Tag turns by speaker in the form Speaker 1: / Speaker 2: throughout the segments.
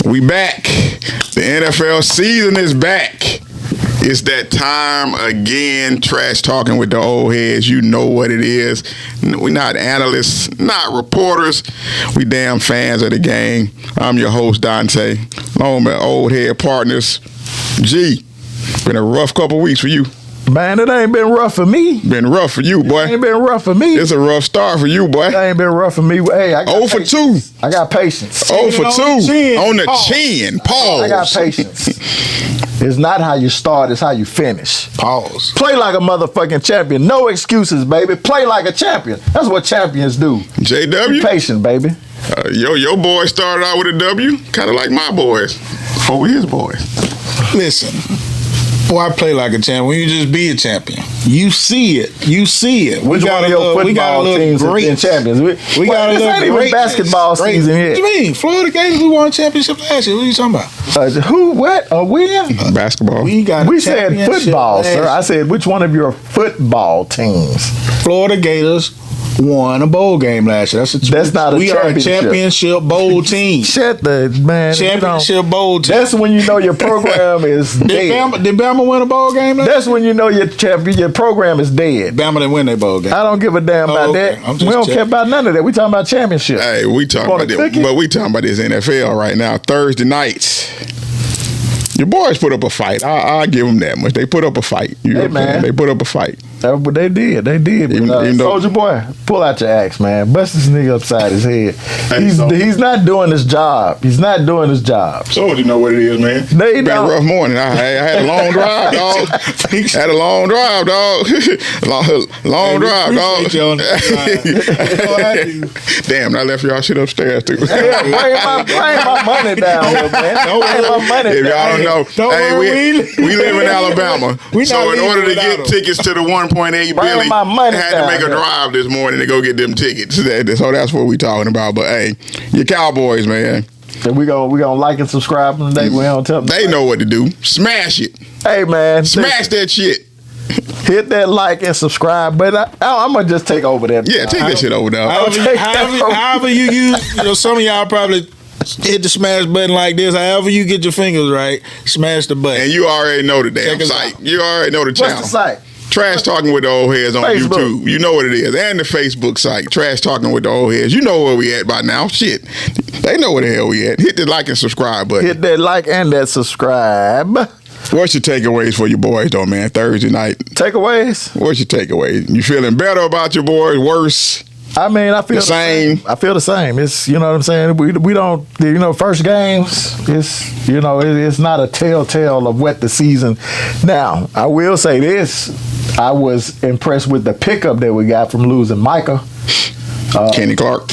Speaker 1: We back. The NFL season is back. It's that time again. Trash talking with the old heads. You know what it is. We're not analysts, not reporters. We damn fans of the game. I'm your host, Dante. Along with my old head partners, G. Been a rough couple weeks for you.
Speaker 2: Man, it ain't been rough for me.
Speaker 1: Been rough for you, boy.
Speaker 2: It ain't been rough for me.
Speaker 1: It's a rough start for you, boy.
Speaker 2: It ain't been rough for me. Hey, I got
Speaker 1: 0 for 2.
Speaker 2: I got patience.
Speaker 1: 0 for 2. On the chin. Pause.
Speaker 2: I got patience. It's not how you start, it's how you finish.
Speaker 1: Pause.
Speaker 2: Play like a motherfucking champion. No excuses, baby. Play like a champion. That's what champions do.
Speaker 1: JW?
Speaker 2: Be patient, baby.
Speaker 1: Your boy started out with a W, kind of like my boys. Oh, his boys.
Speaker 3: Listen. Why play like a champion when you just be a champion? You see it. You see it.
Speaker 2: Which one of your football teams have been champions? We got
Speaker 3: this
Speaker 2: ain't even basketball season yet.
Speaker 3: What do you mean? Florida Gators, we won a championship last year. What are you talking about?
Speaker 2: Who? What? A win?
Speaker 1: Basketball.
Speaker 2: We said football, sir. I said, which one of your football teams?
Speaker 3: Florida Gators won a bowl game last year.
Speaker 2: That's not a championship.
Speaker 3: We are a championship bowl team.
Speaker 2: Shut the man.
Speaker 3: Championship bowl team.
Speaker 2: That's when you know your program is dead.
Speaker 3: Did Bama win a bowl game last year?
Speaker 2: That's when you know your program is dead.
Speaker 3: Bama didn't win their bowl game.
Speaker 2: I don't give a damn about that. We don't care about none of that. We talking about championship.
Speaker 1: Hey, we talking about this, but we talking about this NFL right now. Thursday nights. Your boys put up a fight. I give them that much. They put up a fight.
Speaker 2: Hey, man.
Speaker 1: They put up a fight.
Speaker 2: They did. Soldier boy, pull out your axe, man. Bust this nigga upside his head. He's not doing his job.
Speaker 1: Soldier know what it is, man.
Speaker 2: They
Speaker 1: been a rough morning. I had a long drive, dog. Had a long drive, dog. long drive, dog. Damn, I left y'all shit upstairs too.
Speaker 2: Bring my money down here, man.
Speaker 1: If y'all don't know, we live in Alabama. So in order to get tickets to the 1.8 billion, I had to make a drive this morning to go get them tickets. So that's what we talking about. But hey, your Cowboys, man.
Speaker 2: And we gonna like and subscribe them today. We don't tell them.
Speaker 1: They know what to do. Smash it.
Speaker 2: Hey, man.
Speaker 1: Smash that shit.
Speaker 2: Hit that like and subscribe. But I'm gonna just take over that.
Speaker 1: Yeah, take that shit over there.
Speaker 3: However you use, some of y'all probably hit the smash button like this. However you get your fingers right, smash the button.
Speaker 1: And you already know the damn site. You already know the channel.
Speaker 2: What's the site?
Speaker 1: Trash Talking with the Old Heads on Facebook. YouTube. You know what it is. And the Facebook site, Trash Talking with the Old Heads. You know where we at by now. Shit. They know where the hell we at. Hit the like and subscribe button.
Speaker 2: Hit that like and that subscribe.
Speaker 1: What's your takeaways for your boys, though, man? Thursday night.
Speaker 2: Takeaways?
Speaker 1: What's your takeaways? You feeling better about your boys? Worse?
Speaker 2: I mean, I feel the same. I feel the same. It's, you know what I'm saying? We don't, first games, it's not a telltale of what the season. Now, I will say this. I was impressed with the pickup that we got from losing Micah.
Speaker 1: Kenny Clark.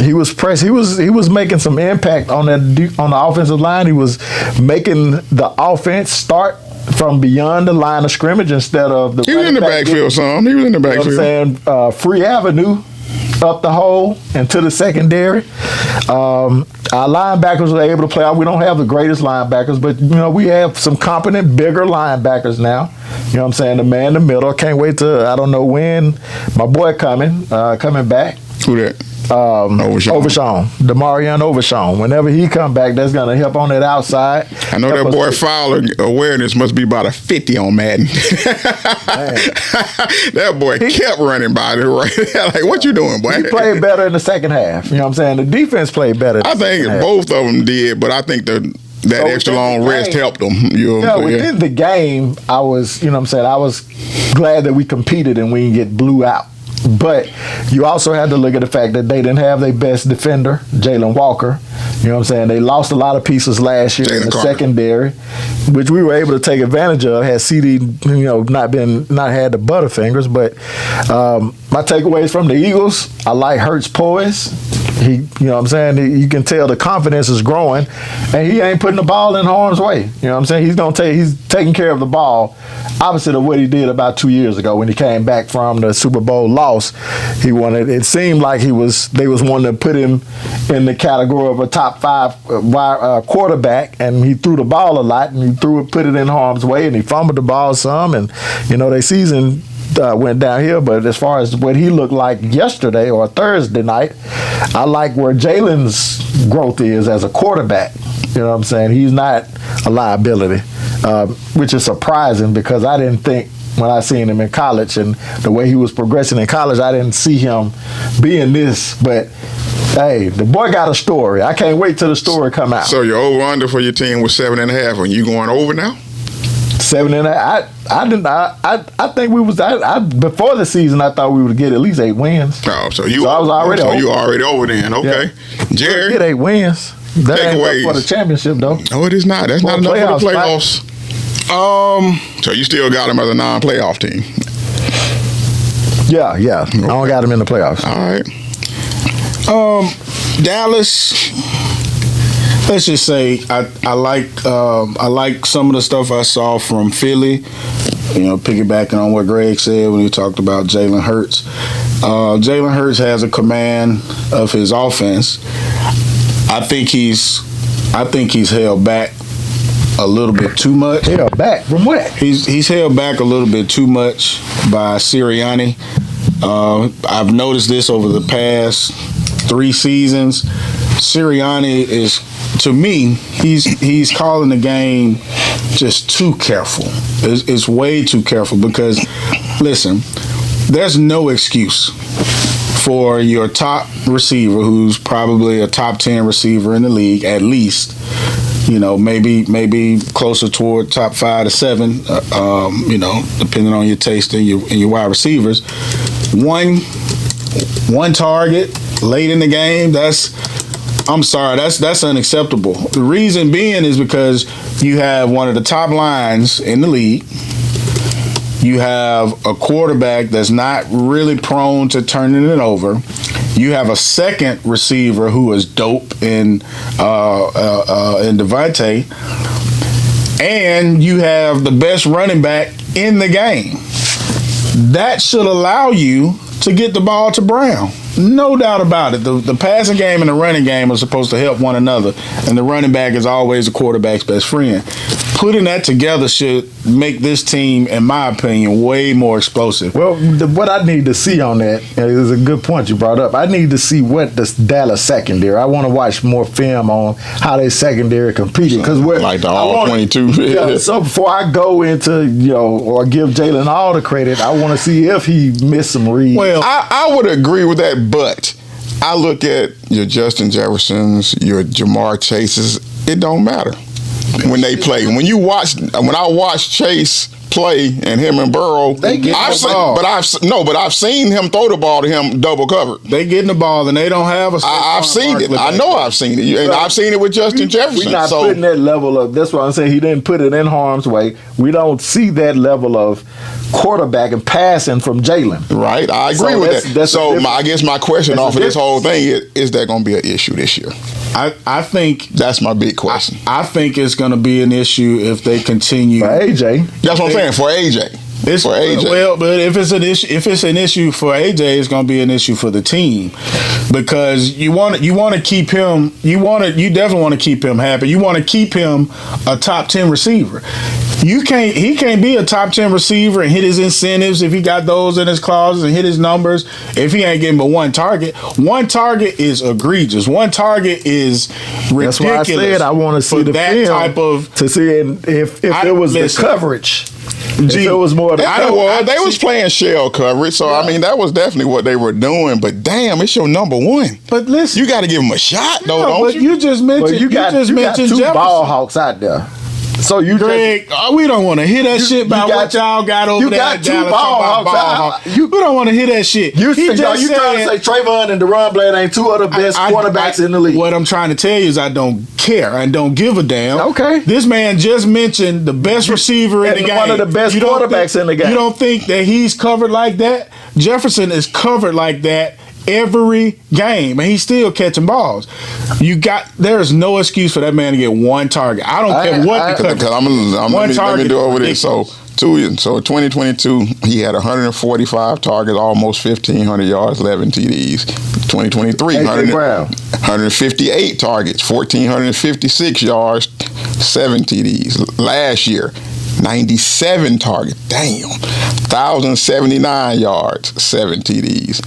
Speaker 2: He was pressed. He was making some impact on the offensive line. He was making the offense start from beyond the line of scrimmage instead of the.
Speaker 1: He was in the backfield, some. He was in the backfield.
Speaker 2: You know what I'm saying? Free avenue up the hole and to the secondary. Our linebackers were able to play out. We don't have the greatest linebackers, but we have some competent, bigger linebackers now. You know what I'm saying? The man in the middle. Can't wait to, I don't know when, my boy coming back.
Speaker 1: Who that?
Speaker 2: Overshawn. DeMarion Overshawn. Whenever he come back, that's going to help on that outside.
Speaker 1: I know that boy Fowler awareness must be about a 50 on Madden. That boy kept running by it right there. Like, what you doing, boy?
Speaker 2: He played better in the second half. You know what I'm saying? The defense played better.
Speaker 1: I think both of them did, but I think that extra long rest helped them.
Speaker 2: Within the game, I was, I was glad that we competed and we didn't get blew out. But you also had to look at the fact that they didn't have their best defender, Jalen Walker. You know what I'm saying? They lost a lot of pieces last year in the secondary, which we were able to take advantage of had CD, not had the butterfingers. But my takeaways from the Eagles, I like Hurts' poise. He, you know what I'm saying? You can tell the confidence is growing, and he ain't putting the ball in harm's way. You know what I'm saying? He's taking care of the ball, opposite of what he did about 2 years ago when he came back from the Super Bowl loss. He wanted. It seemed like they was wanting to put him in the category of a top 5 quarterback, and he threw the ball a lot, and he put it in harm's way, and he fumbled the ball some, and their season went downhill. But as far as what he looked like yesterday or Thursday night, I like where Jalen's growth is as a quarterback. You know what I'm saying? He's not a liability, which is surprising because I didn't think when I seen him in college and the way he was progressing in college, I didn't see him being this. But hey, the boy got a story. I can't wait till the story come out.
Speaker 1: So your over/under for your team was 7.5. Are you going over now?
Speaker 2: 7.5. I think we was. Before the season, I thought we would get at least 8 wins.
Speaker 1: Oh, so
Speaker 2: I was already over.
Speaker 1: you already over then. Okay,
Speaker 2: Yeah.
Speaker 1: Jerry.
Speaker 2: Get 8 wins. That ain't
Speaker 1: Takeaways.
Speaker 2: enough for the championship, though.
Speaker 1: No, it is not. That's not enough for the playoffs. So you still got them as a non-playoff team.
Speaker 2: Yeah. I don't got them in the playoffs.
Speaker 1: All right.
Speaker 3: Dallas. Let's just say I like some of the stuff I saw from Philly. You know, piggybacking on what Greg said when he talked about Jalen Hurts. Jalen Hurts has a command of his offense. I think he's held back a little bit too much.
Speaker 2: Held back from what?
Speaker 3: He's held back a little bit too much by Sirianni. I've noticed this over the past 3 seasons. Sirianni is, to me, he's calling the game just too careful. It's way too careful because, listen, there's no excuse for your top receiver, who's probably a top 10 receiver in the league, at least. You know, maybe closer toward top 5 to 7. You know, depending on your taste and your wide receivers. One target late in the game. That's unacceptable. The reason being is because you have one of the top lines in the league. You have a quarterback that's not really prone to turning it over. You have a second receiver who is dope in Devontae. And you have the best running back in the game. That should allow you to get the ball to Brown. No doubt about it. The passing game and the running game are supposed to help one another, and the running back is always the quarterback's best friend. Putting that together should make this team, in my opinion, way more explosive.
Speaker 2: Well, what I need to see on that is a good point you brought up. I need to see what the Dallas secondary. I want to watch more film on how their secondary competed. Because
Speaker 1: like the all 22.
Speaker 2: Yeah, so before I go into, or give Jalen all the credit, I want to see if he missed some reads.
Speaker 1: Well, I would agree with that, but I look at your Justin Jeffersons, your Jamar Chases. It don't matter when they play. When I watch Chase play and him and Burrow, I've seen him throw the ball to him double covered.
Speaker 3: They getting the ball and they don't have a.
Speaker 1: I've seen it. I know I've seen it, and I've seen it with Justin Jefferson.
Speaker 2: We're not putting that level of. That's what I'm saying. He didn't put it in harm's way. We don't see that level of quarterback and passing from Jalen.
Speaker 1: Right, I agree with that. So I guess my question off of this whole thing is that going to be an issue this year?
Speaker 3: I think
Speaker 1: that's my big question.
Speaker 3: I think it's going to be an issue if they continue.
Speaker 2: For AJ,
Speaker 1: that's what I'm saying. For AJ,
Speaker 3: for AJ. Well, but if it's an issue for AJ, it's going to be an issue for the team because you want to keep him. You definitely want to keep him happy. You want to keep him a top 10 receiver. He can't be a top 10 receiver and hit his incentives if he got those in his clauses and hit his numbers if he ain't getting but one target. One target is egregious. One target is ridiculous.
Speaker 2: That's why I said I want to see the film type of to see if it was the coverage. If it was more.
Speaker 1: They was playing shell coverage, so I mean that was definitely what they were doing. But damn, it's your number one.
Speaker 3: But listen,
Speaker 1: you got to give him a shot, though. Don't you?
Speaker 3: You just mentioned you got two
Speaker 2: Jefferson. Ball hawks out there. So
Speaker 3: Greg, we don't want to hear that shit about what y'all got over there.
Speaker 2: You got 2 ball hawks.
Speaker 3: We don't want to hear that shit.
Speaker 2: You trying to say Trayvon and Deron Bland ain't 2 of the best quarterbacks in the league.
Speaker 3: What I'm trying to tell you is I don't care. I don't give a damn.
Speaker 2: Okay.
Speaker 3: This man just mentioned the best receiver in the game.
Speaker 2: One of the best quarterbacks in the game.
Speaker 3: You don't think that he's covered like that? Jefferson is covered like that every game, and he's still catching balls. There is no excuse for that man to get one target. I don't care what the coverage.
Speaker 1: Let me do over this. So 2022, he had 145 targets, almost 1,500 yards, 11 TDs. 2023, 158 targets, 1,456 yards, 7 TDs. Last year, 97 targets. Damn. 1,079 yards, 7 TDs.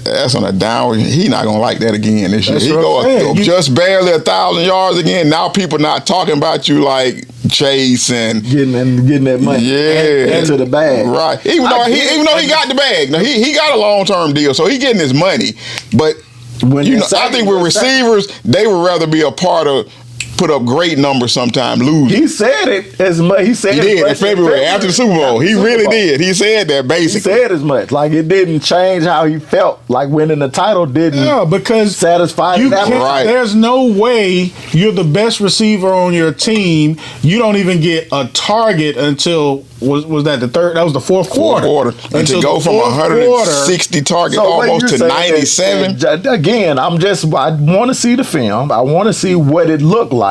Speaker 1: That's on a downward. He not gonna like that again this year. He go just barely 1,000 yards again. Now people not talking about you like Chase and
Speaker 2: getting that money.
Speaker 1: Yeah,
Speaker 2: into the bag.
Speaker 1: Right. Even though he got the bag. Now he got a long-term deal, so he getting his money. But I think with receivers, they would rather be a part of. Put up great numbers sometime, lose.
Speaker 2: He said it as much. He said
Speaker 1: he did in February after the Super Bowl. He really did. He said that basically.
Speaker 2: He said as much. Like it didn't change how he felt. Like winning the title didn't.
Speaker 3: Because
Speaker 2: satisfy him.
Speaker 3: Right. There's no way you're the best receiver on your team. You don't even get a target until was that the third? That was the fourth quarter.
Speaker 1: And to go from 160 targets almost to 97.
Speaker 2: Again, I want to see the film. I want to see what it looked like.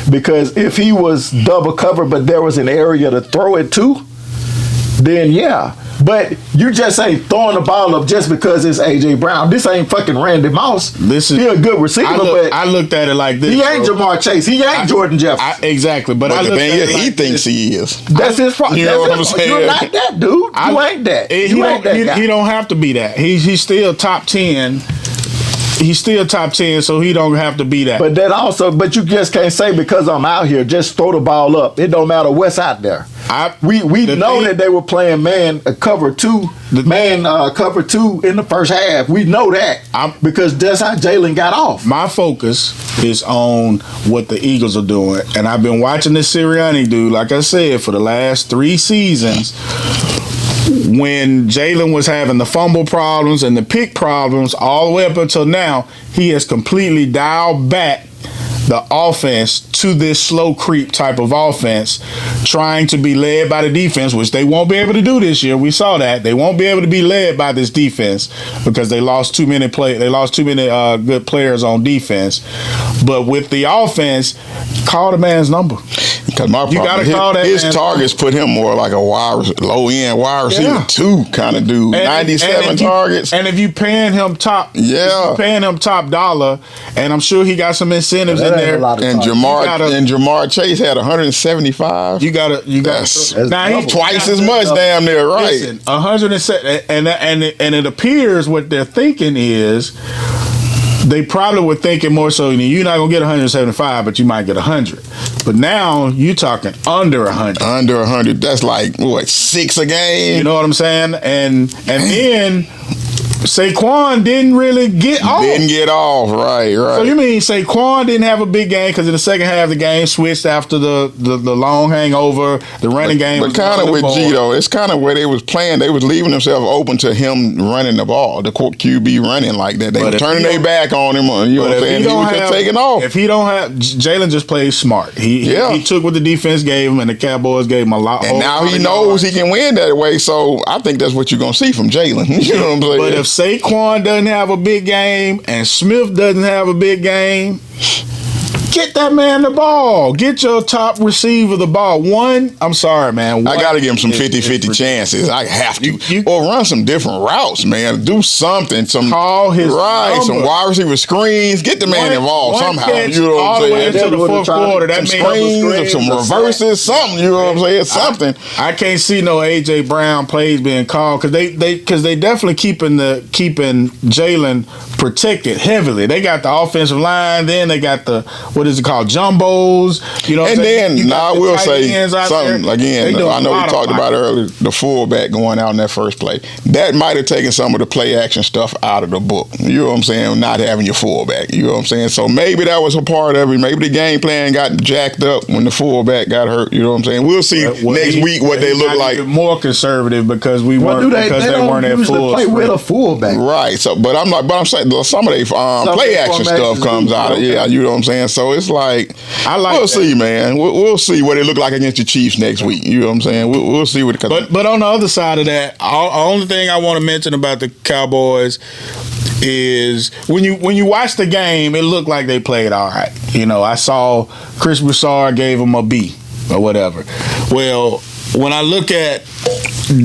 Speaker 2: Because if he was double covered, but there was an area to throw it to, then yeah. But you just ain't throwing the ball up just because it's A.J. Brown. This ain't fucking Randy Moss. He a good receiver, but
Speaker 3: I looked at it like this.
Speaker 2: He ain't Jamar Chase. He ain't Jordan Jefferson.
Speaker 3: Exactly. But
Speaker 1: the thing is, he thinks he is.
Speaker 2: That's his problem.
Speaker 1: You know what I'm saying?
Speaker 2: You're not that, dude. You ain't that.
Speaker 3: He don't have to be that. He's still top 10. He's still top 10, so he don't have to be that.
Speaker 2: But you just can't say because I'm out here, just throw the ball up. It don't matter what's out there. We know that they were playing cover two in the first half. We know that because that's how Jalen got off.
Speaker 3: My focus is on what the Eagles are doing, and I've been watching this Sirianni dude, like I said, for the last 3 seasons. When Jalen was having the fumble problems and the pick problems all the way up until now, he has completely dialed back the offense to this slow creep type of offense, trying to be led by the defense, which they won't be able to do this year. We saw that. They won't be able to be led by this defense because they lost too many good players on defense. But with the offense, call the man's number.
Speaker 1: Because you got to call that. His targets put him more like a low end wide receiver 2 kind of dude. 97 targets.
Speaker 3: And if you paying him top dollar, and I'm sure he got some incentives in there.
Speaker 1: And Jamar Chase had 175.
Speaker 3: You got now he's
Speaker 1: twice as much damn near, right?
Speaker 3: Listen, 107, and it appears what they're thinking is they probably were thinking more so you're not gonna get 175, but you might get 100. But now you talking under 100.
Speaker 1: Under 100. That's like what, 6 a game?
Speaker 3: You know what I'm saying? And then Saquon didn't really get off.
Speaker 1: Didn't get off, right.
Speaker 3: So you mean Saquon didn't have a big game because in the second half of the game switched after the long hangover, the running game.
Speaker 1: But kind of with G though, it's kind of where they was playing. They was leaving themselves open to him running the ball, the QB running like that. They were turning their back on him. You know what I'm saying? He was just taking off.
Speaker 3: If he don't have, Jalen just plays smart. He took what the defense gave him, and the Cowboys gave him a lot.
Speaker 1: And now he knows he can win that way. So I think that's what you're gonna see from Jalen. You know what I'm saying?
Speaker 3: But if Saquon doesn't have a big game and Smith doesn't have a big game, get that man the ball. Get your top receiver the ball. I'm sorry, man.
Speaker 1: I got to give him some 50-50 chances. I have to. Or run some different routes, man. Do something.
Speaker 3: Call his number.
Speaker 1: Some wide receiver screens. Get the man involved somehow. You know what I'm saying?
Speaker 3: All the way into the fourth quarter. That
Speaker 1: some screens, some reverses, something. You know what I'm saying? Something.
Speaker 3: I can't see no A.J. Brown plays being called because they definitely keeping Jalen protected heavily. They got the offensive line. Then they got the what is it called, jumbos, you know.
Speaker 1: And then I will say something again. I know we talked about earlier, the fullback going out in that first play. That might have taken some of the play action stuff out of the book. You know what I'm saying? Not having your fullback. You know what I'm saying? So maybe that was a part of it. Maybe the game plan got jacked up when the fullback got hurt. You know what I'm saying? We'll see next week what they look like.
Speaker 3: More conservative because they weren't at full.
Speaker 2: Play with a fullback,
Speaker 1: right? So, but I'm saying some of their play action stuff comes out. Yeah, you know what I'm saying? So it's like we'll see, man. We'll see what it look like against the Chiefs next week. You know what I'm saying? We'll see what.
Speaker 3: But on the other side of that, the only thing I want to mention about the Cowboys is when you watch the game, it looked like they played all right. You know, I saw Chris Broussard gave them a B or whatever. Well, when I look at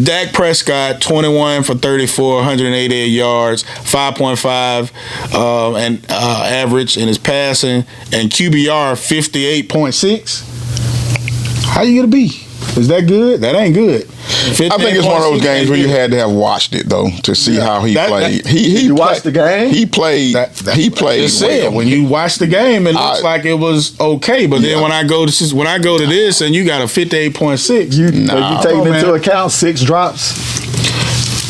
Speaker 3: Dak Prescott, 21 for 34, 188 yards, 5.5 and average in his passing, and QBR 58.6. How you gonna be? Is that good? That ain't good.
Speaker 1: I think it's one of those games where you had to have watched it though to see how he played.
Speaker 2: You watched the game?
Speaker 1: He played. He played.
Speaker 3: Just said, when you watch the game, it looks like it was okay. But then when I go to this and you got a 58.6,
Speaker 2: you taking into account 6 drops.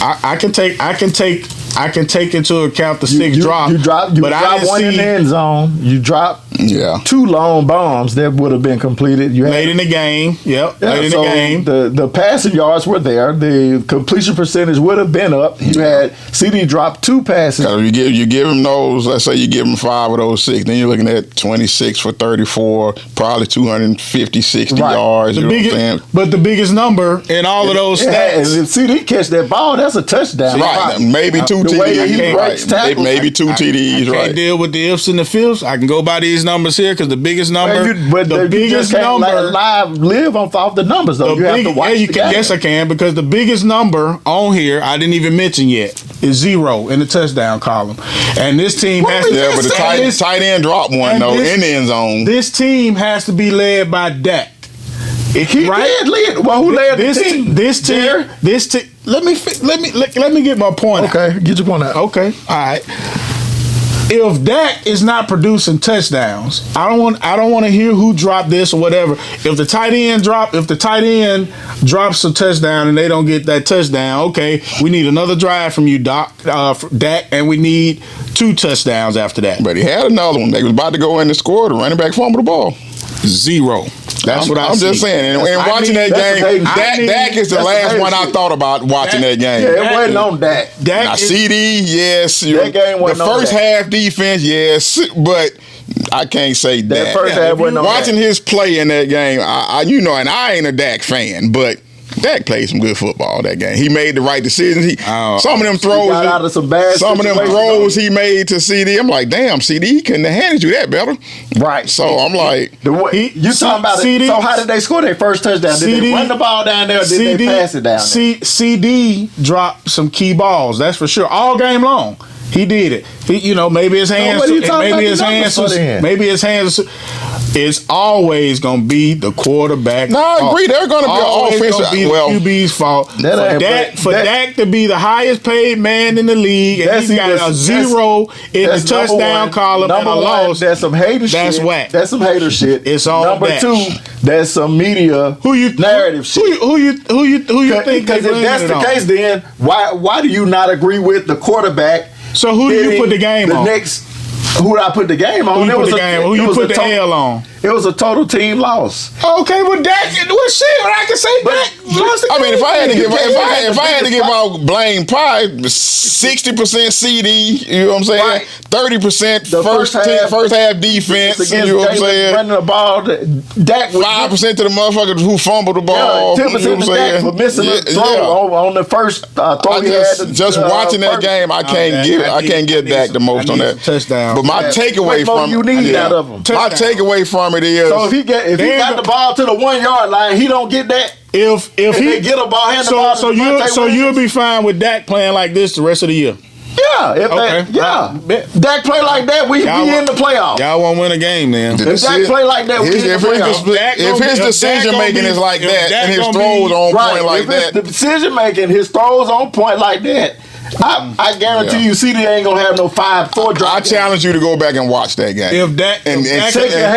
Speaker 3: I can take into account the 6 drops.
Speaker 2: You dropped one in the end zone. You dropped 2 long bombs that would have been completed. You
Speaker 3: late in the game. Yep. Late in the game.
Speaker 2: The passing yards were there. The completion percentage would have been up. You had CD drop 2 passes.
Speaker 1: You give him those. Let's say you give him 5 of those 6. Then you're looking at 26 for 34, probably 250, 60 yards.
Speaker 3: But the biggest number in all of those stats.
Speaker 2: And if CD catch that ball, that's a touchdown.
Speaker 1: Right. Maybe 2 TDs. Maybe 2 TDs.
Speaker 3: I can't deal with the ifs and the fifths. I can go by these numbers here because the biggest number.
Speaker 2: The biggest number. Live off the numbers though. You have to watch the game.
Speaker 3: Yes, I can, because the biggest number on here I didn't even mention yet is 0 in the touchdown column, and this team has to.
Speaker 1: Yeah, but the tight end dropped one though in the end zone.
Speaker 3: This team has to be led by Dak.
Speaker 2: He did lead. Well, who led the team?
Speaker 3: This team. Let me get my point.
Speaker 2: Okay, get your point out.
Speaker 3: Okay, all right. If Dak is not producing touchdowns, I don't want to hear who dropped this or whatever. If the tight end drops a touchdown and they don't get that touchdown, okay, we need another drive from you, Dak, and we need 2 touchdowns after that.
Speaker 1: But he had another one. They was about to go in and score. The running back fumbled the ball.
Speaker 3: 0. That's what I'm
Speaker 1: just saying. And watching that game, Dak is the last one I thought about watching that game.
Speaker 2: Yeah, it wasn't on Dak.
Speaker 1: Now, CD, yes.
Speaker 2: That game wasn't
Speaker 1: the
Speaker 2: on
Speaker 1: first
Speaker 2: Dak.
Speaker 1: half defense, yes. But I can't say that.
Speaker 2: First half wasn't on
Speaker 1: watching
Speaker 2: Dak.
Speaker 1: his play in that game, and I ain't a Dak fan, but Dak played some good football that game. He made the right decisions. Some of them throws he made to CD. I'm like, damn, CD, he couldn't have handed you that better.
Speaker 2: Right.
Speaker 1: So I'm like,
Speaker 2: you talking about
Speaker 3: CD,
Speaker 2: it? So how did they score their first touchdown? Did they run the ball down there, or did they pass it down there?
Speaker 3: CD dropped some key balls. That's for sure. All game long. He did it. Maybe his hands. Maybe his hands. It's always gonna be the quarterback.
Speaker 1: No, I agree. They're gonna be offensive.
Speaker 3: Gonna be the QB's fault. For Dak to be the highest paid man in the league, and he's got a 0 in the touchdown column and a loss.
Speaker 2: That's some hater shit.
Speaker 3: That's whack.
Speaker 2: That's some hater shit.
Speaker 3: It's on
Speaker 2: number
Speaker 3: Dak.
Speaker 2: 2. That's some media narrative shit.
Speaker 3: Who you think?
Speaker 2: Because if that's the case, then why do you not agree with the quarterback?
Speaker 3: So who do you put the game on?
Speaker 2: Who did I put the game on?
Speaker 3: Who you put the L on?
Speaker 2: It was a total team loss.
Speaker 3: Okay, well, Dak, shit, I can say Dak lost the game.
Speaker 1: I mean, if I had to give out blame, probably 60% CD. You know what I'm saying?
Speaker 2: Right.
Speaker 1: 30% first half defense. You know what I'm saying?
Speaker 2: Running the ball, Dak
Speaker 1: 5% to the motherfuckers who fumbled the ball.
Speaker 2: 10% to Dak for missing the throw on the first throw.
Speaker 1: Just watching that game, I can't give Dak the most on that
Speaker 3: touchdown.
Speaker 1: But my takeaway from
Speaker 2: you need out of him.
Speaker 1: My takeaway from it is,
Speaker 2: so if he got the ball to the 1 yard line, he don't get that.
Speaker 3: If he
Speaker 2: get a ball, hand the ball to
Speaker 3: so you'll be fine with Dak playing like this the rest of the year.
Speaker 2: Yeah, Dak play like that, we in the playoffs.
Speaker 3: Y'all won't win a game then.
Speaker 2: If Dak play like that, we in the playoffs.
Speaker 1: If his decision making is like that and his throws on point like that,
Speaker 2: the decision making, his throws on point like that, I guarantee you, CD ain't gonna have no 5-4 drop.
Speaker 1: I challenge you to go back and watch that game.
Speaker 3: If Dak
Speaker 2: take your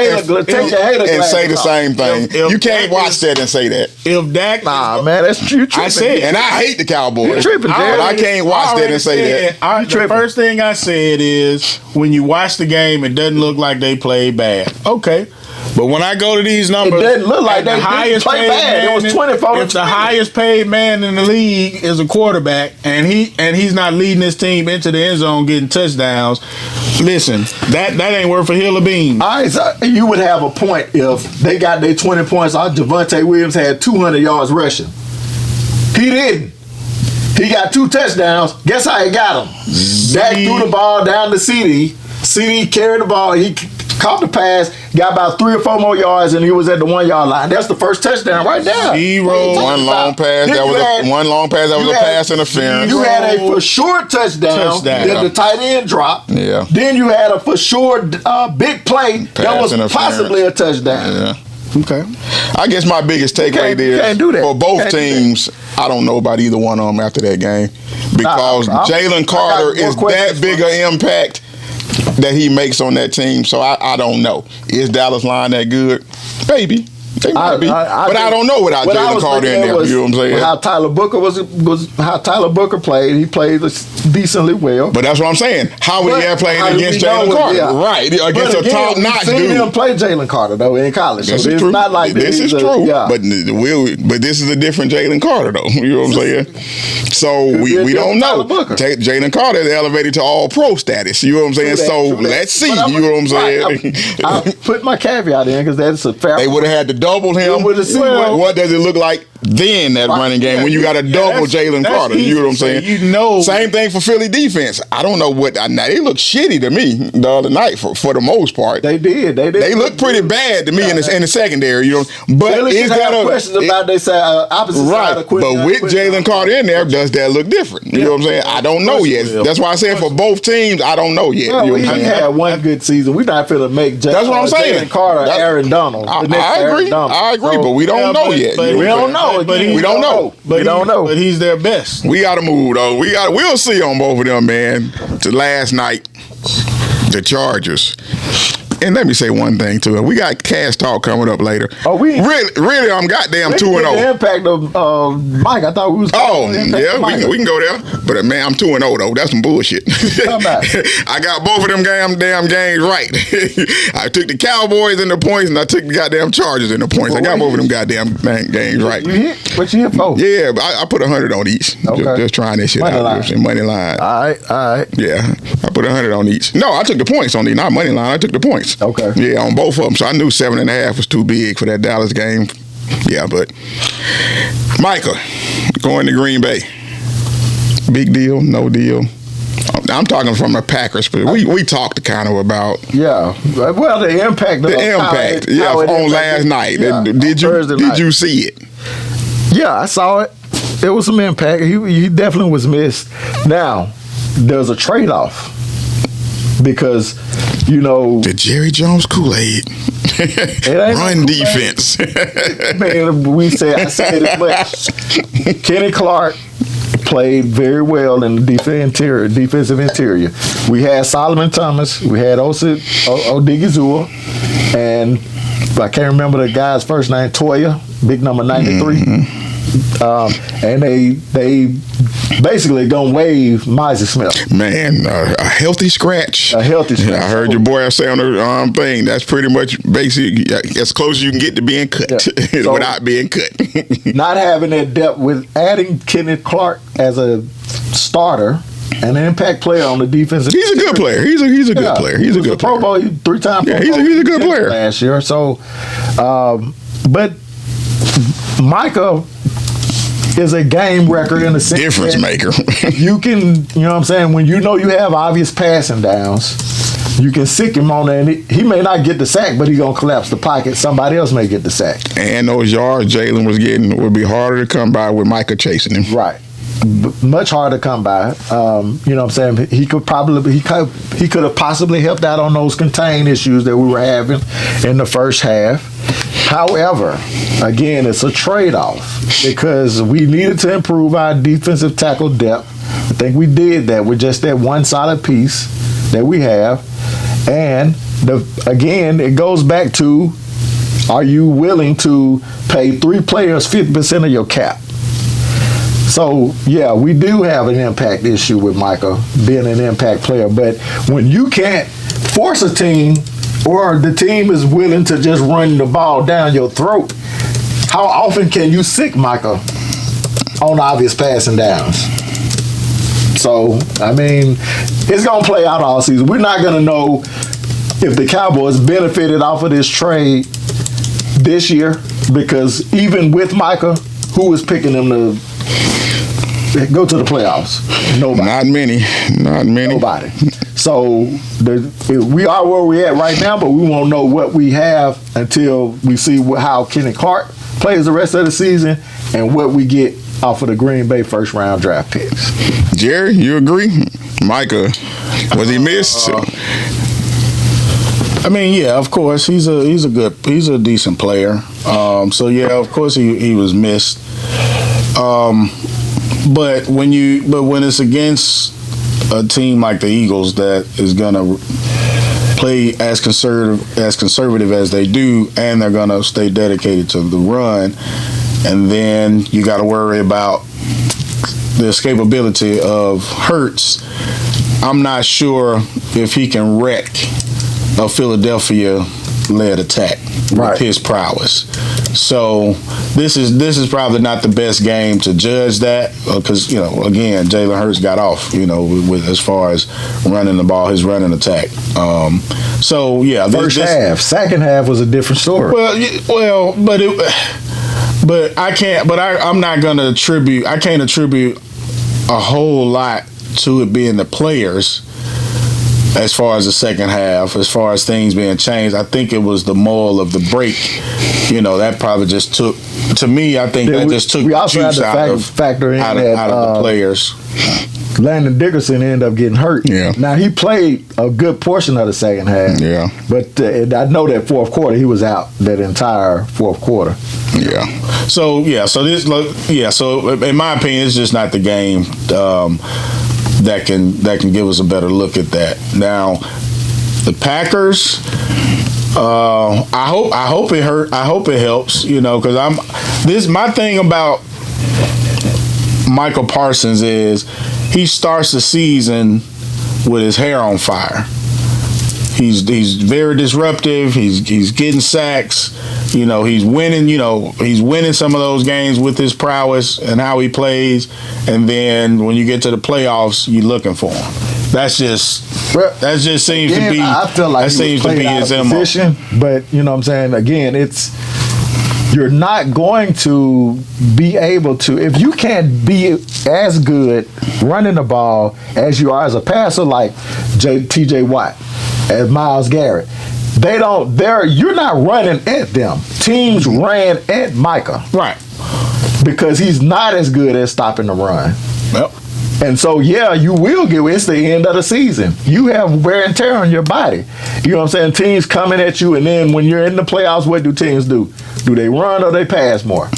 Speaker 2: hater
Speaker 1: and say the same thing. You can't watch that and say that.
Speaker 3: If Dak,
Speaker 2: man, that's true.
Speaker 3: I said,
Speaker 1: and I hate the Cowboys.
Speaker 2: You're tripping,
Speaker 1: but I can't watch that and say that.
Speaker 3: The first thing I said is, when you watch the game, it doesn't look like they played bad. Okay. But when I go to these numbers,
Speaker 2: it doesn't look like they didn't play bad. It was 24.
Speaker 3: If the highest paid man in the league is a quarterback and he's not leading his team into the end zone getting touchdowns, listen, that ain't worth a hill of beans.
Speaker 2: All right, so you would have a point if they got their 20 points. Javonte Williams had 200 yards rushing. He didn't. He got 2 touchdowns. Guess how he got them? Dak threw the ball down to CD. CD carried the ball. He caught the pass, got about 3 or 4 more yards, and he was at the 1 yard line. That's the first touchdown right there.
Speaker 1: One long pass. That was a pass interference.
Speaker 2: You had a for sure touchdown. Then the tight end dropped.
Speaker 1: Yeah.
Speaker 2: Then you had a for sure big play
Speaker 1: pass
Speaker 2: that was possibly a touchdown.
Speaker 1: Yeah.
Speaker 3: Okay.
Speaker 1: I guess my biggest takeaway
Speaker 2: You
Speaker 1: there
Speaker 2: can't do that.
Speaker 1: for both
Speaker 2: You can't do
Speaker 1: teams, I don't know about either one of them after that game because Jalen Carter is that big an impact that he makes on that team. So I don't know. Is Dallas line that good? Maybe. They might be. But I don't know without Jalen Carter in there. You know what I'm saying?
Speaker 2: How Tyler Booker was how Tyler Booker played. He played decently well.
Speaker 1: But that's what I'm saying. How would he have played against Jalen Carter?
Speaker 2: Yeah.
Speaker 1: Right. Against a top-notch dude.
Speaker 2: We've seen him play Jalen Carter, though, in college.
Speaker 1: This
Speaker 2: so
Speaker 1: is
Speaker 2: it's
Speaker 1: true.
Speaker 2: not like
Speaker 1: this is true. Yeah. But this is a different Jalen Carter, though. You know what I'm saying? So we don't know. Jalen Carter is elevated to all-pro status. You know what I'm saying? So let's see. You know what I'm saying?
Speaker 2: I'll put my caveat in because that's a fair.
Speaker 1: They would have had to double him.
Speaker 2: Well,
Speaker 1: what does it look like then, that running game, when you got to double Jalen Carter? You know what I'm saying?
Speaker 3: You know.
Speaker 1: Same thing for Philly defense. I don't know what. Now, they look shitty to me the other night for the most part.
Speaker 2: They did.
Speaker 1: They look pretty bad to me in the secondary. You know, but
Speaker 2: Philly
Speaker 1: is that a
Speaker 2: questions about they say opposite side of
Speaker 1: Right? But with Jalen Carter in there, does that look different? You know what I'm saying? I don't know yet. That's why I said for both teams, I don't know yet.
Speaker 2: Well,
Speaker 1: you know what I'm
Speaker 2: he
Speaker 1: saying?
Speaker 2: had one good season. We're not finna make
Speaker 1: That's what I'm saying.
Speaker 2: Jalen Carter, Aaron Donald.
Speaker 1: I agree, but we don't know yet.
Speaker 2: We don't know.
Speaker 1: We don't know.
Speaker 2: We don't know.
Speaker 3: But he's their best.
Speaker 1: We got to move though. We'll see on both of them, man. To last night, the Chargers. And let me say one thing too. We got cash talk coming up later.
Speaker 2: Oh,
Speaker 1: really, I'm goddamn 2-0.
Speaker 2: The impact of Mike. I thought we was.
Speaker 1: Yeah, we can go there. But man, I'm 2-0 though. That's some bullshit. I got both of them damn games right. I took the Cowboys in the points, and I took the goddamn Chargers in the points. I got both of them goddamn games right.
Speaker 2: You hit? What you hit for?
Speaker 1: Yeah, I put 100 on each.
Speaker 2: Okay.
Speaker 1: Just trying this shit
Speaker 2: money
Speaker 1: out.
Speaker 2: Line.
Speaker 1: Money line.
Speaker 2: All right.
Speaker 1: Yeah, I put 100 on each. No, I took the points on these, not money line. I took the points.
Speaker 2: Okay.
Speaker 1: Yeah, on both of them. So I knew 7.5 was too big for that Dallas game. Yeah, but Micah going to Green Bay. Big deal? No deal? I'm talking from a Packers, but we talked kind of about.
Speaker 2: Yeah. Well, the impact.
Speaker 1: On last night. Yeah, did you see it?
Speaker 2: Yeah, I saw it. There was some impact. He definitely was missed. Now, there's a trade-off. Because,
Speaker 1: the Jerry Jones Kool-Aid. Run defense.
Speaker 2: Man, I said it much. Kenny Clark played very well in the defensive interior. We had Solomon Thomas, we had Odigizua, and I can't remember the guy's first name, Toya, big number 93. Mm-hmm. And they basically gonna waive Mizey Smith.
Speaker 1: Man, a healthy scratch.
Speaker 2: A healthy scratch.
Speaker 1: I heard your boy say on the thing. That's pretty much basic, as close as you can get to being cut without being cut.
Speaker 2: Not having that depth with adding Kenneth Clark as a starter and an impact player on the defensive.
Speaker 1: He's a good player. He's a good player. He's a good player.
Speaker 2: Pro Bowl, 3-time Pro Bowl.
Speaker 1: He's a good player
Speaker 2: last year. So, but Micah is a game record in a sense.
Speaker 1: Difference maker.
Speaker 2: You can, you know what I'm saying, when you have obvious passing downs, you can sick him on there, and he may not get the sack, but he's going to collapse the pocket. Somebody else may get the sack.
Speaker 1: And those yards Jalen was getting would be harder to come by with Micah chasing him.
Speaker 2: Right. Much harder to come by. You know what I'm saying? He could have possibly helped out on those contain issues that we were having in the first half. However, again, it's a trade-off because we needed to improve our defensive tackle depth. I think we did that with just that one solid piece that we have. And again, it goes back to, are you willing to pay 3 players 50% of your cap? So, yeah, we do have an impact issue with Micah being an impact player. But when you can't force a team, or the team is willing to just run the ball down your throat, how often can you sick Micah on obvious passing downs? So, I mean, it's going to play out all season. We're not going to know if the Cowboys benefited off of this trade this year, because even with Micah, who was picking them to go to the playoffs? Nobody.
Speaker 1: Not many.
Speaker 2: Nobody. So we are where we're at right now, but we won't know what we have until we see how Kenny Clark plays the rest of the season and what we get off of the Green Bay first-round draft picks.
Speaker 1: Jerry, you agree? Micah, was he missed?
Speaker 3: I mean, yeah, of course he's a decent player. So yeah, of course he was missed. But when it's against a team like the Eagles that is gonna play as conservative as they do, and they're gonna stay dedicated to the run, and then you got to worry about the escapability of Hurts. I'm not sure if he can wreck a Philadelphia-led attack with his prowess. So this is probably not the best game to judge that, because again, Jalen Hurts got off with as far as running the ball, his running attack. So yeah,
Speaker 2: first half, second half was a different story.
Speaker 3: But I can't. But I'm not going to attribute. I can't attribute a whole lot to it being the players. As far as the second half, as far as things being changed, I think it was the moral of the break. That probably just took. To me, I think that just took.
Speaker 2: We also had to factor in
Speaker 3: out of the players.
Speaker 2: Landon Dickerson ended up getting hurt.
Speaker 1: Yeah.
Speaker 2: Now he played a good portion of the second half.
Speaker 1: Yeah.
Speaker 2: But I know that fourth quarter he was out that entire fourth quarter.
Speaker 1: Yeah.
Speaker 3: So So in my opinion, it's just not the game that can give us a better look at that. Now, the Packers. I hope it hurt. I hope it helps. Because my thing about Micah Parsons is he starts the season with his hair on fire. He's very disruptive. He's getting sacks. He's winning. He's winning some of those games with his prowess and how he plays. And then when you get to the playoffs, you're looking for him. That just seems to be. I feel like that seems to be his MO.
Speaker 2: But what I'm saying, again, you're not going to be able to, if you can't be as good running the ball as you are as a passer, like T.J. Watt, as Myles Garrett. You're not running at them. Teams ran at Micah.
Speaker 3: Right.
Speaker 2: Because he's not as good at stopping the run.
Speaker 3: Yep.
Speaker 2: And so, yeah, you will it's the end of the season. You have wear and tear on your body. You know what I'm saying? Teams coming at you, and then when you're in the playoffs, what do teams do? Do they run or they pass more?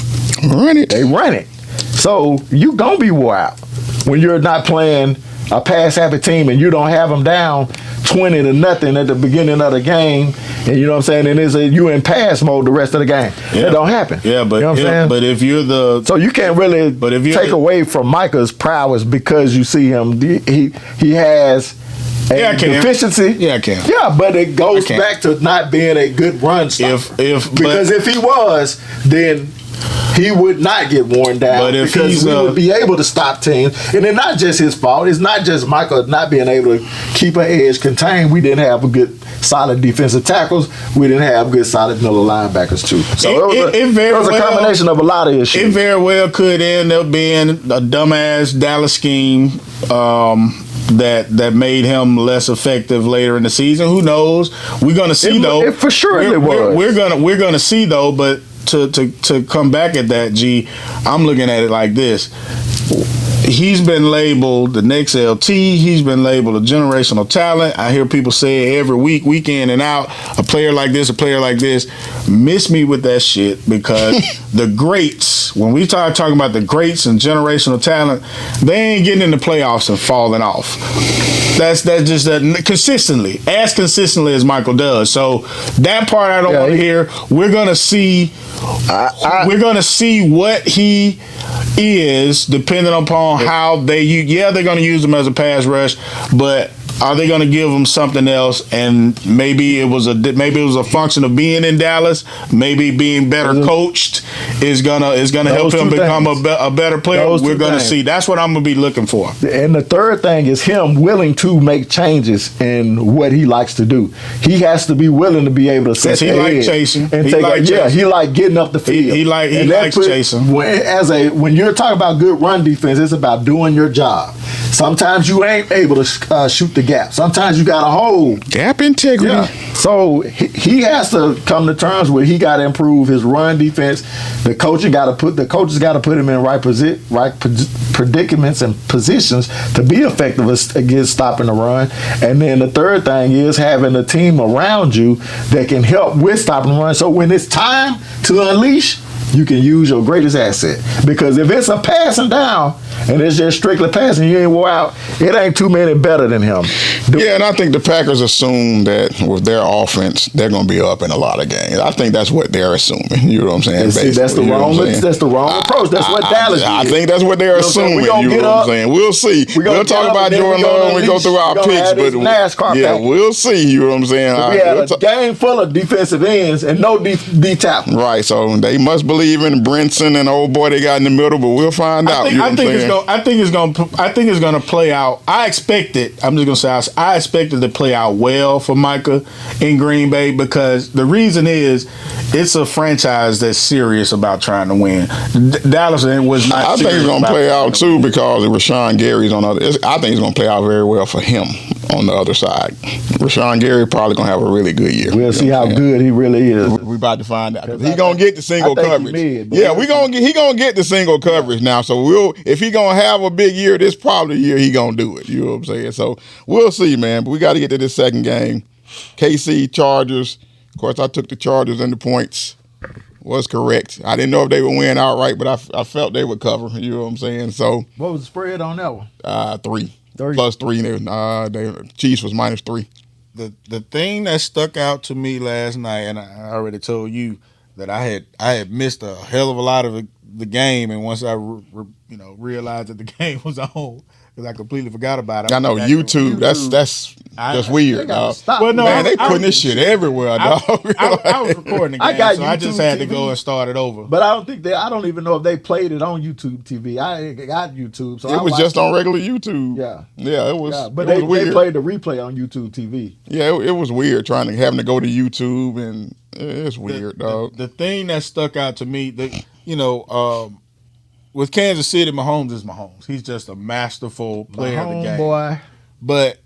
Speaker 1: Run it.
Speaker 2: They run it. So you going to be wore out when you're not playing a pass-happy team and you don't have them down 20-0 at the beginning of the game, and you know what I'm saying, and you in pass mode the rest of the game. Yeah. That don't happen.
Speaker 3: Yeah, but but if you're so
Speaker 2: you can't really take away from Micah's prowess because you see him. He has a deficiency.
Speaker 3: Yeah, I can.
Speaker 2: Yeah, but it goes back to not being a good run stopper. If he was, then he would not get worn down, because we would be able to stop teams. And it's not just his fault. It's not just Michael not being able to keep an edge contained. We didn't have a good, solid defensive tackles. We didn't have good, solid middle linebackers, too. So it was a combination of a lot of issues.
Speaker 3: It very well could end up being a dumbass Dallas scheme that made him less effective later in the season. Who knows? We're going to see, though.
Speaker 2: For sure it was.
Speaker 3: We're gonna see, though, but to come back at that, G, I'm looking at it like this. He's been labeled the next LT. He's been labeled a generational talent. I hear people say it every week in and out, a player like this. Miss me with that shit, because the greats, when we start talking about the greats and generational talent, they ain't getting in the playoffs and falling off. That's just consistently as Michael does. So that part I don't want to hear. We're gonna see. We're gonna see what he is, depending upon how they're going to use him as a pass rush, but are they going to give him something else? And maybe it was a function of being in Dallas. Maybe being better coached is gonna help him become a better player. We're going to see. That's what I'm going to be looking for.
Speaker 2: And the third thing is him willing to make changes in what he likes to do. He has to be willing to be able to set the edge.
Speaker 3: He like chasing.
Speaker 2: And he like getting up the field.
Speaker 3: He likes chasing.
Speaker 2: When you're talking about good run defense, it's about doing your job. Sometimes you ain't able to shoot the gap. Sometimes you got to hold.
Speaker 1: Gap integrity.
Speaker 2: Yeah. So he has to come to terms with he got to improve his run defense. The The coaches got to put him in right predicaments and positions to be effective against stopping the run. And then the third thing is having a team around you that can help with stopping the run. So when it's time to unleash, you can use your greatest asset. Because if it's a passing down and it's just strictly passing, you ain't wore out, it ain't too many better than him.
Speaker 1: Yeah, and I think the Packers assume that with their offense, they're going to be up in a lot of games. I think that's what they're assuming. You know what I'm saying?
Speaker 2: See, that's the wrong approach. That's what Dallas did.
Speaker 1: I think that's what they're assuming. You know what I'm saying? We'll see. We'll talk about Jordan Love when we go through our picks. But yeah, we'll see. You know what I'm saying?
Speaker 2: We had a game full of defensive ends and no D tackle.
Speaker 1: Right, so they must believe in Brinson and old boy they got in the middle, but we'll find out.
Speaker 3: I think it's going to play out. I expect it. I'm just going to say I expect it to play out well for Micah in Green Bay, because the reason is it's a franchise that's serious about trying to win. Dallas was not.
Speaker 1: I think it's going to play out too because Rashawn Gary's on the other. I think it's going to play out very well for him on the other side. Rashawn Gary probably going to have a really good year.
Speaker 2: We'll see how good he really is.
Speaker 1: We're about to find out. He's going to get the single coverage. He going to get the single coverage now. So if he going to have a big year, this probably the year he going to do it. You know what I'm saying? So we'll see, man. But we got to get to this second game. KC Chargers. Of course, I took the Chargers and the points. Was correct. I didn't know if they would win outright, but I felt they would cover. You know what I'm saying? So
Speaker 2: what was the spread on that one?
Speaker 1: 3 plus 3. The Chiefs was -3.
Speaker 3: The thing that stuck out to me last night, and I already told you that I had missed a hell of a lot of the game, and once I realized that the game was on, because I completely forgot about it.
Speaker 1: I know YouTube. That's just weird, dog.
Speaker 2: Well, no,
Speaker 1: man, they putting this shit everywhere, dog.
Speaker 3: I was recording the game, so I just had to go and start it over.
Speaker 2: But I don't even know if they played it on YouTube TV. I got YouTube, so
Speaker 1: it was just on regular YouTube.
Speaker 2: Yeah,
Speaker 1: it was.
Speaker 2: Yeah, but
Speaker 1: they
Speaker 2: played the replay on YouTube TV.
Speaker 1: Yeah, it was weird having to go to YouTube, and it's weird, dog.
Speaker 3: The thing that stuck out to me, with Kansas City, Mahomes is Mahomes. He's just a masterful player of the game.
Speaker 2: Boy.
Speaker 3: But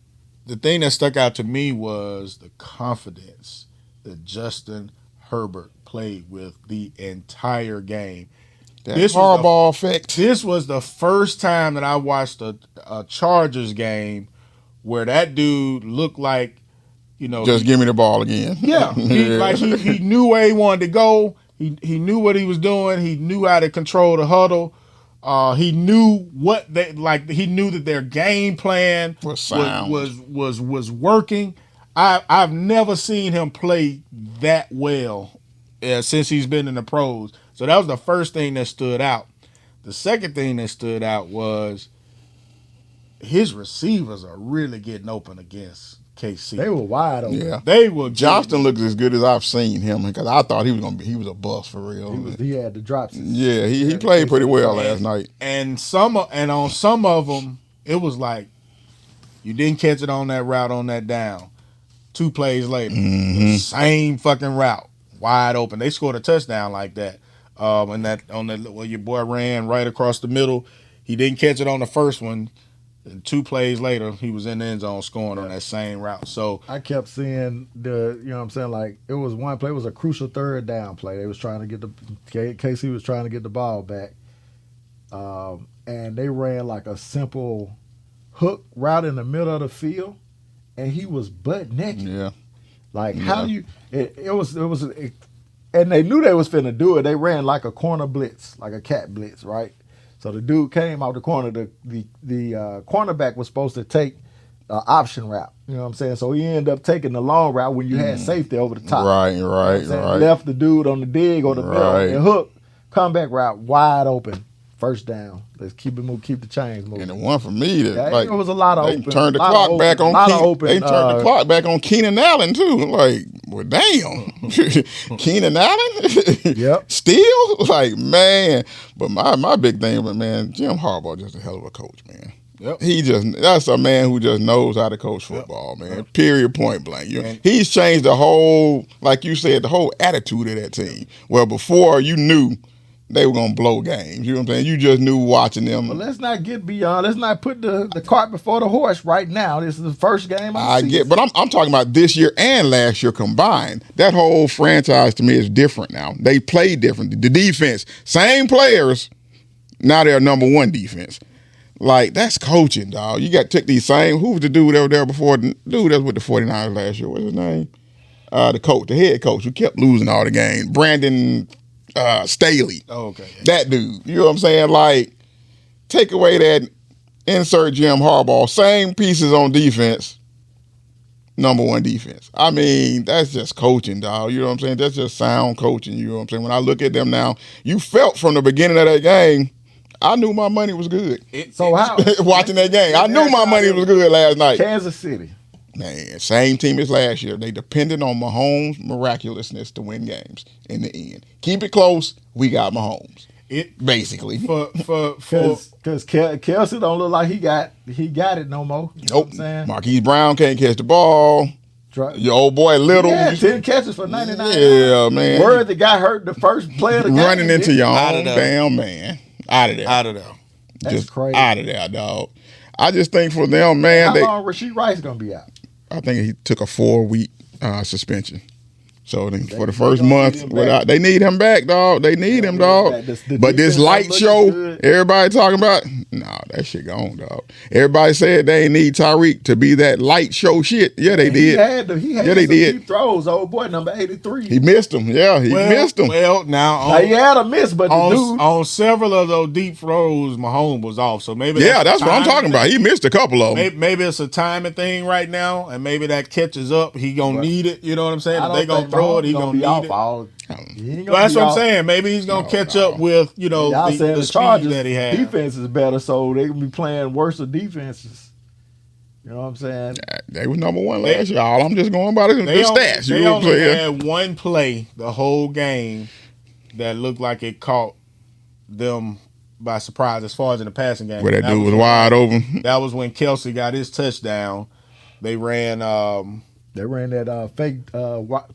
Speaker 3: the thing that stuck out to me was the confidence that Justin Herbert played with the entire game.
Speaker 1: This Harbaugh effect.
Speaker 3: This was the first time that I watched a Chargers game where that dude looked like,
Speaker 1: just give me the ball again.
Speaker 3: Yeah, he knew where he wanted to go. He knew what he was doing. He knew how to control the huddle. He knew he knew that their game plan was working. I've never seen him play that well since he's been in the pros. So that was the first thing that stood out. The second thing that stood out was his receivers are really getting open against KC.
Speaker 2: They were wide open.
Speaker 1: Yeah,
Speaker 3: they were.
Speaker 1: Johnston looks as good as I've seen him, because I thought he was a bust for real.
Speaker 2: He had the drops.
Speaker 1: Yeah, he played pretty well last night.
Speaker 3: And on some of them, it was like you didn't catch it on that route on that down. 2 plays later, the same fucking route, wide open. They scored a touchdown like that. Your boy ran right across the middle. He didn't catch it on the first one. And 2 plays later, he was in the end zone scoring on that same route. So
Speaker 2: I kept seeing like it was one play, it was a crucial third down play. They was trying to get KC was trying to get the ball back. And they ran like a simple hook route in the middle of the field, and he was butt naked.
Speaker 1: Yeah.
Speaker 2: Like how do you and they knew they was finna do it. They ran like a corner blitz, like a cat blitz, right? So the dude came out the corner. The cornerback was supposed to take an option route. You know what I'm saying? So he ended up taking the long route when you had safety over the top.
Speaker 1: Right.
Speaker 2: Left the dude on the dig or the middle and hook. Comeback route wide open. First down. Let's keep it moving. Keep the chains moving.
Speaker 1: And the one for me that
Speaker 2: it was a lot of
Speaker 1: they
Speaker 2: open.
Speaker 1: Turned the clock back on. They turned the clock back on Keenan Allen too. Like, well, damn, Keenan Allen.
Speaker 2: Yep.
Speaker 1: Still, like, man. But my big thing, man, Jim Harbaugh just a hell of a coach, man.
Speaker 3: Yep.
Speaker 1: That's a man who just knows how to coach football, man. Period, point blank. He's changed the whole, like you said, the whole attitude of that team. Well, before you knew they were gonna blow games. You know what I'm saying? You just knew watching them.
Speaker 2: But let's not get beyond. Let's not put the cart before the horse right now. This is the first game
Speaker 1: I get, but I'm talking about this year and last year combined. That whole franchise to me is different now. They play different. The defense, same players, now they're number one defense. Like, that's coaching, dog. You got to take these same. Who was the dude over there before? The dude that was with the 49ers last year. What's his name? The coach, the head coach, who kept losing all the games. Brandon Staley.
Speaker 3: Oh, okay.
Speaker 1: That dude. You know what I'm saying? Like, take away that, insert Jim Harbaugh. Same pieces on defense. Number one defense. I mean, that's just coaching, dog. You know what I'm saying? That's just sound coaching. You know what I'm saying? When I look at them now, you felt from the beginning of that game, I knew my money was good.
Speaker 2: So how?
Speaker 1: Watching that game, I knew my money was good last night.
Speaker 2: Kansas City.
Speaker 1: Man, same team as last year. They depended on Mahomes' miraculousness to win games in the end. Keep it close, we got Mahomes. Basically.
Speaker 2: Because Kelsey don't look like he got it no more. You know
Speaker 1: Nope.
Speaker 2: what I'm saying?
Speaker 1: Marquise Brown can't catch the ball. Your old boy Little.
Speaker 2: Yeah, 10 catches for 99.
Speaker 1: Yeah, man.
Speaker 2: Worthy got hurt the first play of the game.
Speaker 1: Running into your
Speaker 3: Out
Speaker 1: own
Speaker 3: of there.
Speaker 1: damn man. Out of there.
Speaker 3: Out of there.
Speaker 2: That's
Speaker 1: Just
Speaker 2: crazy.
Speaker 1: out of there, dog. I just think for them, man,
Speaker 2: How long Rasheed Rice going to be out?
Speaker 1: I think he took a 4-week suspension. So for the first
Speaker 2: gonna
Speaker 1: month,
Speaker 2: need him back.
Speaker 1: they need him back, dog. They need him, dog.
Speaker 2: The
Speaker 1: But this
Speaker 2: defense
Speaker 1: light
Speaker 2: looking
Speaker 1: show,
Speaker 2: good.
Speaker 1: everybody talking about, nah, that shit gone, dog. Everybody said they ain't need Tyreek to be that light show shit. Yeah, they did.
Speaker 2: He had
Speaker 1: Yeah, they
Speaker 2: some
Speaker 1: did.
Speaker 2: deep throws. Old boy, number 83.
Speaker 1: He missed him. Yeah, he missed him.
Speaker 3: Well, now
Speaker 2: Now, he had a miss, but the dude.
Speaker 3: on several of those deep throws, Mahomes was off. So maybe
Speaker 1: That's what I'm talking about. He missed a couple of them.
Speaker 3: Maybe it's a timing thing right now, and maybe that catches up. He gonna need it. You know what I'm saying?
Speaker 2: I
Speaker 3: If they
Speaker 2: don't
Speaker 3: gonna
Speaker 2: think
Speaker 3: throw it, he
Speaker 2: Mahomes
Speaker 3: gonna
Speaker 2: be
Speaker 3: need
Speaker 2: off
Speaker 3: it.
Speaker 2: all.
Speaker 3: Well, that's what I'm saying. Maybe he's gonna catch up with
Speaker 2: Y'all saying
Speaker 3: the
Speaker 2: the
Speaker 3: speed
Speaker 2: Chargers
Speaker 3: that he has.
Speaker 2: defense is better, so they can be playing worse of defenses. You know what I'm saying?
Speaker 1: They was number one last year. All I'm just going by the stats.
Speaker 3: They
Speaker 1: You know what I'm
Speaker 3: only
Speaker 1: saying?
Speaker 3: had one play the whole game that looked like it caught them by surprise as far as in the passing game.
Speaker 1: Where that dude was wide open.
Speaker 3: That was when Kelsey got his touchdown. They ran
Speaker 2: that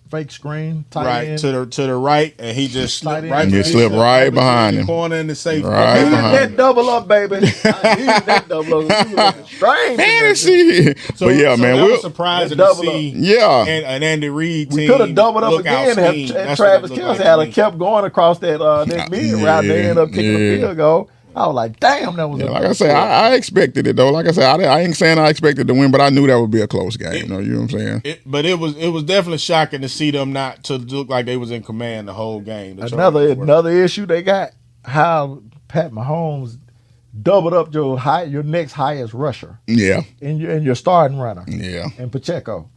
Speaker 2: fake screen tight
Speaker 3: right
Speaker 2: end.
Speaker 3: to the right, and he just
Speaker 2: Tight
Speaker 3: slipped
Speaker 2: end.
Speaker 3: right.
Speaker 1: And he slipped right behind him.
Speaker 3: Corner in the safe.
Speaker 1: Right
Speaker 2: I need
Speaker 1: behind
Speaker 2: that double up, baby. I need that double up. You looking strange.
Speaker 1: Fantasy.
Speaker 3: So,
Speaker 1: But yeah, man,
Speaker 3: that
Speaker 1: we'll
Speaker 3: was surprising
Speaker 2: that
Speaker 3: to
Speaker 2: double
Speaker 3: see.
Speaker 1: yeah.
Speaker 3: And Andy Reid
Speaker 2: We
Speaker 3: team
Speaker 2: could have doubled up
Speaker 3: look
Speaker 2: again
Speaker 3: out
Speaker 2: if
Speaker 3: scheme. That's what
Speaker 2: Travis
Speaker 3: it looked
Speaker 2: Kelce
Speaker 3: like
Speaker 2: had
Speaker 3: to me.
Speaker 2: kept going across that mid route. They ended up kicking the field goal. I was like, damn, that was
Speaker 1: Yeah,
Speaker 2: a
Speaker 1: like I said, I expected it though. Like I said, I ain't saying I expected to win, but I knew that would be a close game. You know what I'm saying?
Speaker 3: But it was definitely shocking to see them not to look like they was in command the whole game. The
Speaker 2: another
Speaker 3: Chargers were.
Speaker 2: another issue they got, how Pat Mahomes doubled up your next highest rusher
Speaker 1: Yeah,
Speaker 2: and your starting runner
Speaker 1: yeah.
Speaker 2: and Pacheco.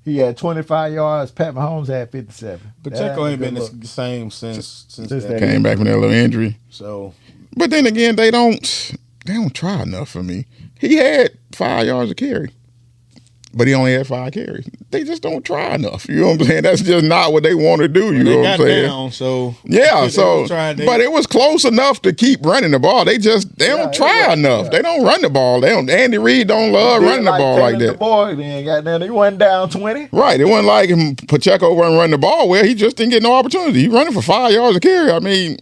Speaker 2: He had 25 yards. Pat Mahomes had 57.
Speaker 3: Pacheco ain't been
Speaker 2: That
Speaker 3: the same since
Speaker 2: Since
Speaker 3: that.
Speaker 2: that-
Speaker 1: Came back from that little injury,
Speaker 3: So
Speaker 1: but then again, they don't try enough for me. He had 5 yards of carry, but he only had 5 carries. They just don't try enough. You know what I'm saying? That's just not what they want to do. You know
Speaker 3: they
Speaker 1: what
Speaker 3: got
Speaker 1: I'm saying?
Speaker 3: down. So
Speaker 1: Yeah,
Speaker 3: they
Speaker 1: so
Speaker 3: was trying-
Speaker 1: but it was close enough to keep running the ball. They don't try enough. They don't run the ball. They don't. Andy Reid don't love running the ball like
Speaker 2: The
Speaker 1: that.
Speaker 2: boy, then goddamn, he went down 20.
Speaker 1: Right. It wasn't like Pacheco wasn't running the ball well. He just didn't get no opportunity. He running for 5 yards of carry. I mean,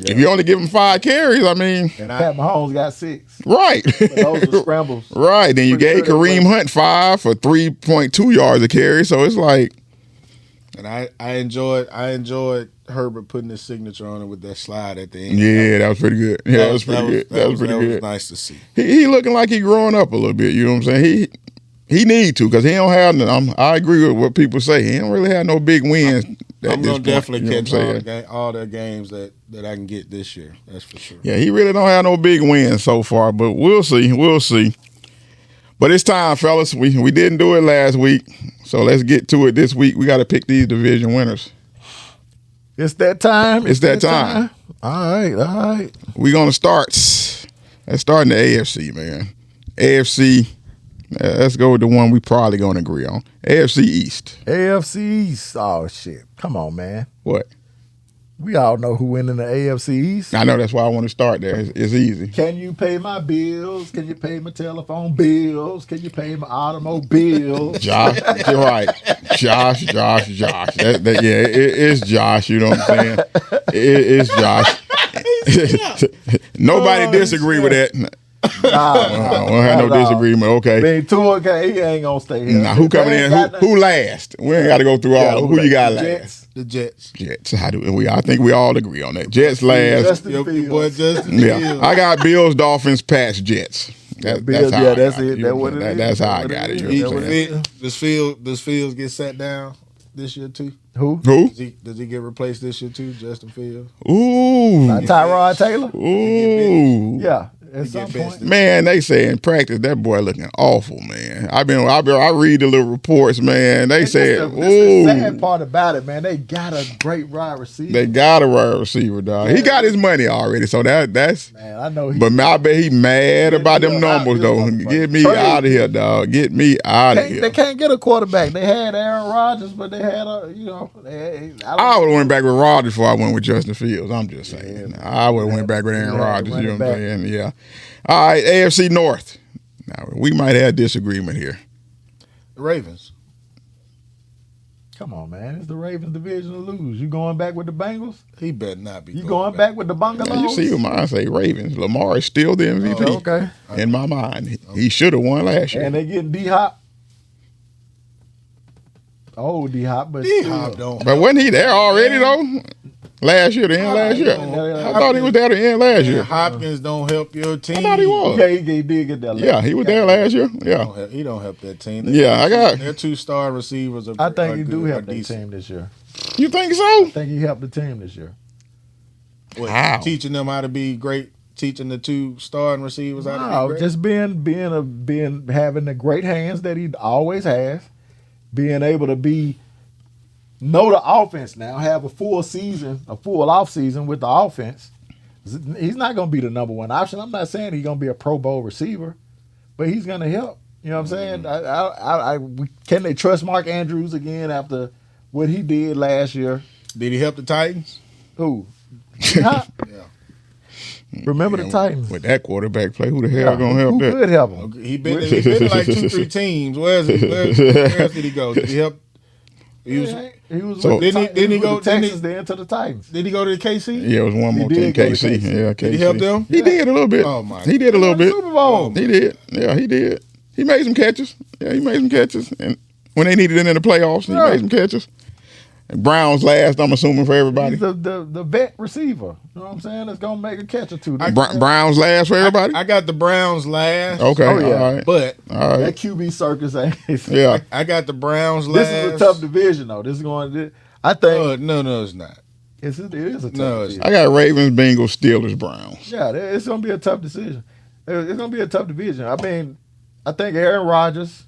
Speaker 1: if you only give him 5 carries, I mean,
Speaker 2: And Pat Mahomes got 6.
Speaker 1: right.
Speaker 2: But those were scrambles.
Speaker 1: Right. Then you
Speaker 2: Pretty
Speaker 1: gave
Speaker 2: good
Speaker 1: Kareem
Speaker 2: anyway.
Speaker 1: Hunt 5 for 3.2 yards of carry. So it's like,
Speaker 3: and I enjoyed Herbert putting his signature on it with that slide at the end.
Speaker 1: yeah, that was pretty good. Yeah, that was pretty good. That was pretty
Speaker 3: That
Speaker 1: good.
Speaker 3: was nice to see.
Speaker 1: He looking like he growing up a little bit. You know what I'm saying? He need to because he don't have. I agree with what people say. He don't really have no big wins.
Speaker 3: I'm
Speaker 1: this
Speaker 3: gonna
Speaker 1: point,
Speaker 3: definitely
Speaker 1: you know what
Speaker 3: catch
Speaker 1: I'm saying?
Speaker 3: all the games that I can get this year. That's for sure.
Speaker 1: Yeah, he really don't have no big wins so far, but we'll see. We'll see. But it's time, fellas. We didn't do it last week, so let's get to it this week. We got to pick these division winners.
Speaker 2: It's that time.
Speaker 1: It's that time.
Speaker 2: All right.
Speaker 1: We're gonna start. Let's start in the AFC, man. AFC. Let's go with the one we probably gonna agree on. AFC East.
Speaker 2: AFC East. Oh, shit. Come on, man.
Speaker 1: What?
Speaker 2: We all know who win in the AFC East.
Speaker 1: I know that's why I want to start there. It's easy.
Speaker 2: Can you pay my bills? Can you pay my telephone bills? Can you pay my automobiles?
Speaker 1: Josh, you're right. Josh. It's Josh. You know what I'm saying? It's Josh. Nobody disagree with that.
Speaker 2: Nah,
Speaker 1: we don't have no disagreement. Okay.
Speaker 2: Man, Tua, he ain't gonna stay here.
Speaker 1: Now, who coming in? Who last? We ain't got to go through all. Who you got last?
Speaker 3: The Jets.
Speaker 1: Jets. I think we all agree on that. Jets last.
Speaker 3: Your boy Justin
Speaker 1: Yeah.
Speaker 3: Fields.
Speaker 1: I got Bills, Dolphins, Pats, Jets. That's how I
Speaker 2: that's
Speaker 1: got
Speaker 2: it. That's what it is.
Speaker 1: That's how I got it. You know what I'm saying?
Speaker 3: Does Fields get sat down this year too?
Speaker 2: Who?
Speaker 3: Does he get replaced this year too? Justin Fields.
Speaker 1: Ooh.
Speaker 2: Tyrod Taylor?
Speaker 1: Ooh.
Speaker 2: Yeah. At some point.
Speaker 1: Man, they say in practice that boy looking awful, man. I read the little reports, man. They said,
Speaker 2: That's the sad part about it, man. They got a great wide receiver.
Speaker 1: They got a wide receiver, dog. He got his money already, so that's.
Speaker 2: Man, I know.
Speaker 1: But I bet he mad about them numbers, though. Get me out of here, dog. Get me out of here.
Speaker 2: They can't get a quarterback. They had Aaron Rodgers, but they had I
Speaker 1: would have went back with Rodgers before I went with Justin Fields. I'm just saying. I would have went back with Aaron Rodgers. You know what I'm saying? Yeah. All right, AFC North. Now, we might have a disagreement here.
Speaker 3: The Ravens.
Speaker 2: Come on, man. It's the Ravens division to lose. You going back with the Bengals?
Speaker 3: He better not be.
Speaker 2: You going back with the Bungalows?
Speaker 1: Now, you see what mine say, Ravens. Lamar is still the MVP.
Speaker 2: Oh, okay.
Speaker 1: In my mind. He should have won last year.
Speaker 2: And they getting D-Hop. Oh, D-Hop, but
Speaker 3: D-Hop don't.
Speaker 1: But wasn't he there already, though? Last year, the end last year. I thought he was there the end last year.
Speaker 3: Hopkins don't help your team.
Speaker 1: I thought he was.
Speaker 2: Yeah, he did get that.
Speaker 1: Yeah, he was there last year. Yeah.
Speaker 3: He don't help that team.
Speaker 1: Yeah, I got.
Speaker 3: Their 2-star receivers are.
Speaker 2: I think he
Speaker 3: good,
Speaker 2: do help that
Speaker 3: decent.
Speaker 2: team this year.
Speaker 1: You think so?
Speaker 2: I think he helped the team this year.
Speaker 3: What,
Speaker 1: How?
Speaker 3: Teaching them how to be great. Teaching the 2 starting receivers how to be great.
Speaker 2: Just being having the great hands that he always has, being able to know the offense now, have a full off season with the offense. He's not going to be the number one option. I'm not saying he's going to be a Pro Bowl receiver, but he's going to help. You know what I'm saying? Can they trust Mark Andrews again after what he did last year?
Speaker 3: Did he help the Titans?
Speaker 2: Who? Yeah. Remember the
Speaker 1: Yeah,
Speaker 2: Titans.
Speaker 1: with that quarterback play, who the hell gonna help
Speaker 2: Who
Speaker 1: that?
Speaker 2: could help him?
Speaker 3: He been in like 2-3 teams. Where else did he go? Did he help? He was
Speaker 1: So-
Speaker 3: Didn't he go
Speaker 2: to Texas, then to the Titans?
Speaker 3: Did he go to the KC?
Speaker 1: Yeah, it was one more
Speaker 2: He
Speaker 1: team,
Speaker 2: did go to
Speaker 1: KC.
Speaker 2: KC.
Speaker 1: Yeah, KC.
Speaker 3: Did he help them?
Speaker 1: He did a little bit.
Speaker 3: Oh, my
Speaker 1: He did a little bit.
Speaker 2: Super Bowl.
Speaker 1: He did. Yeah, he did. He made some catches. Yeah, he made some catches. And when they needed it in the playoffs, he made some catches. And Brown's last, I'm assuming, for everybody.
Speaker 2: He's the vet receiver. You know what I'm saying? That's gonna make a catch or two.
Speaker 1: Brown's last for everybody?
Speaker 3: I got the Browns last.
Speaker 1: Okay,
Speaker 2: Oh, yeah.
Speaker 1: all right.
Speaker 3: But
Speaker 1: All
Speaker 2: that
Speaker 1: right.
Speaker 2: QB circus ain't.
Speaker 1: Yeah.
Speaker 3: I got the Browns last.
Speaker 2: This is a tough division though. This is going. I think
Speaker 3: No, it's not.
Speaker 2: it is a tough
Speaker 3: No, it's
Speaker 2: division.
Speaker 1: I got Ravens, Bengals, Steelers, Browns.
Speaker 2: Yeah, it's gonna be a tough decision. It's gonna be a tough division. I mean, I think Aaron Rodgers.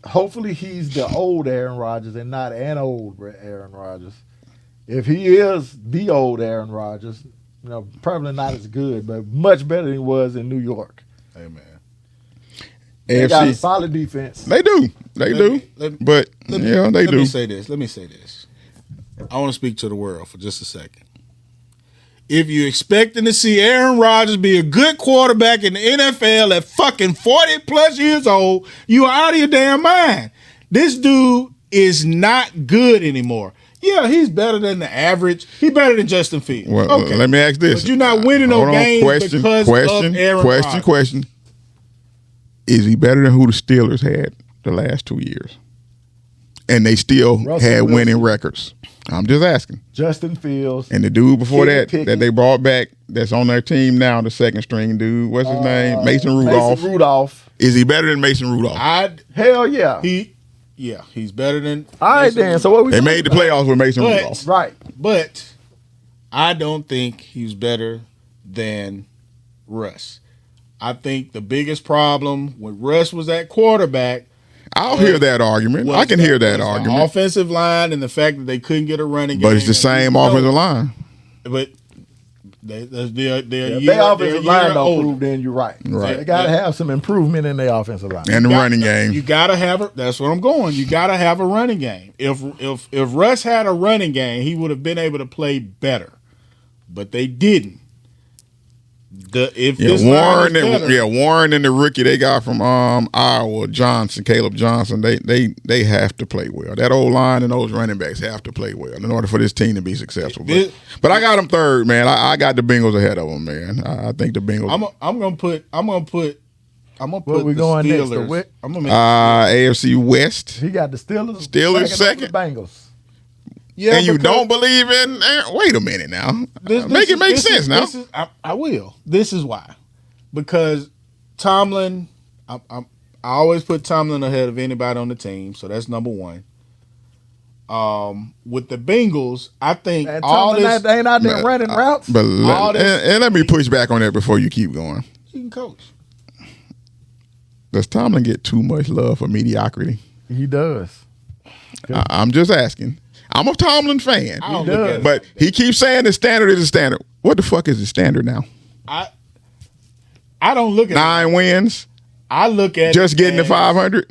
Speaker 2: Hopefully, he's the old Aaron Rodgers and not an old Aaron Rodgers. If he is the old Aaron Rodgers, probably not as good, but much better than he was in New York.
Speaker 3: Hey man.
Speaker 2: They got a
Speaker 1: AFC.
Speaker 2: solid defense.
Speaker 1: They do. They do. They do.
Speaker 3: Let me say this. I want to speak to the world for just a second. If you're expecting to see Aaron Rodgers be a good quarterback in the NFL at fucking 40 plus years old, you are out of your damn mind. This dude is not good anymore. Yeah, he's better than the average. He's better than Justin Fields.
Speaker 1: Well,
Speaker 3: okay.
Speaker 1: let me ask this.
Speaker 3: But you're not winning no
Speaker 1: Hold on.
Speaker 3: games
Speaker 1: Question,
Speaker 3: because
Speaker 1: question,
Speaker 3: of Aaron Rodgers.
Speaker 1: Question. Is he better than who the Steelers had the last 2 years? And they still
Speaker 2: Russell
Speaker 1: had
Speaker 2: Wilson.
Speaker 1: winning records. I'm just asking.
Speaker 2: Justin Fields.
Speaker 1: And the dude before
Speaker 2: Kenny
Speaker 1: that
Speaker 2: Pickett.
Speaker 1: they brought back that's on their team now, the second string dude. What's his name? Mason Rudolph.
Speaker 2: Mason Rudolph.
Speaker 1: Is he better than Mason Rudolph?
Speaker 2: Hell yeah.
Speaker 3: He's better than.
Speaker 2: All right,
Speaker 3: Mason
Speaker 2: then. So what we
Speaker 1: They made the playoffs with Mason
Speaker 3: But-
Speaker 1: Rudolph.
Speaker 2: right?
Speaker 3: But I don't think he's better than Russ. I think the biggest problem when Russ was at quarterback.
Speaker 1: I'll hear that argument. I can hear that
Speaker 3: was the
Speaker 1: argument.
Speaker 3: offensive line and the fact that they couldn't get a running game.
Speaker 1: But it's the same offensive line.
Speaker 3: But
Speaker 2: Their offensive line don't prove, then you're right. They got to have some improvement in their offensive line.
Speaker 1: And the running game.
Speaker 4: You got to have that's where I'm going. You got to have a running game. If Russ had a running game, he would have been able to play better. But they didn't.
Speaker 1: Warren and the rookie they got from Iowa, Caleb Johnson, they have to play well. That old line and those running backs have to play well in order for this team to be successful. But I got them third, man. I got the Bengals ahead of them, man. I think the Bengals.
Speaker 4: I'm gonna put
Speaker 2: Where we
Speaker 4: the
Speaker 2: going
Speaker 4: Steelers.
Speaker 2: next?
Speaker 4: I'm gonna make
Speaker 1: AFC West.
Speaker 2: He got the Steelers.
Speaker 1: Steelers second.
Speaker 2: The Bengals.
Speaker 4: Yeah,
Speaker 1: and you don't believe in? Wait a minute now. Make it make sense now.
Speaker 4: I will. This is why. Because Tomlin, I always put Tomlin ahead of anybody on the team, so that's number one. With the Bengals, I think all this
Speaker 2: ain't out there running routes.
Speaker 1: But let me push back on that before you keep going.
Speaker 4: You can coach.
Speaker 1: Does Tomlin get too much love for mediocrity?
Speaker 2: He does.
Speaker 1: I'm just asking. I'm a Tomlin fan, but he keeps saying the standard is the standard. What the fuck is the standard now?
Speaker 4: I don't look at
Speaker 1: 9 wins.
Speaker 4: I look at
Speaker 1: just getting to 500.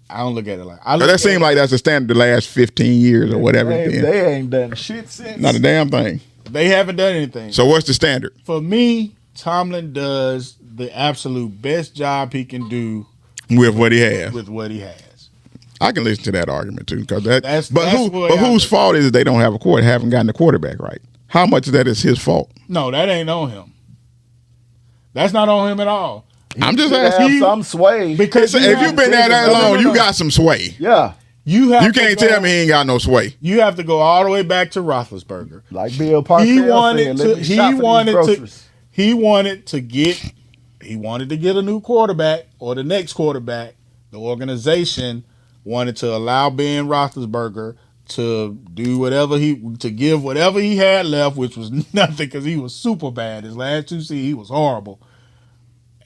Speaker 4: I don't look at it like
Speaker 1: that seems like that's the standard the last 15 years or whatever.
Speaker 2: They ain't done shit since.
Speaker 1: Not a damn thing.
Speaker 4: They haven't done anything.
Speaker 1: So what's the standard?
Speaker 4: For me, Tomlin does the absolute best job he can do
Speaker 1: with what he has. I can listen to that argument too, because whose fault is it they don't have haven't gotten the quarterback right? How much of that is his fault?
Speaker 4: No, that ain't on him. That's not on him at all.
Speaker 1: I'm just asking.
Speaker 2: Some sway
Speaker 1: because if you've been there that long, you got some sway.
Speaker 2: Yeah,
Speaker 1: you can't tell me he ain't got no sway.
Speaker 4: You have to go all the way back to Roethlisberger.
Speaker 2: Like Bill Parcells
Speaker 4: He wanted to get a new quarterback or the next quarterback. The organization wanted to allow Ben Roethlisberger to do to give whatever he had left, which was nothing because he was super bad. His last 2 seasons, he was horrible.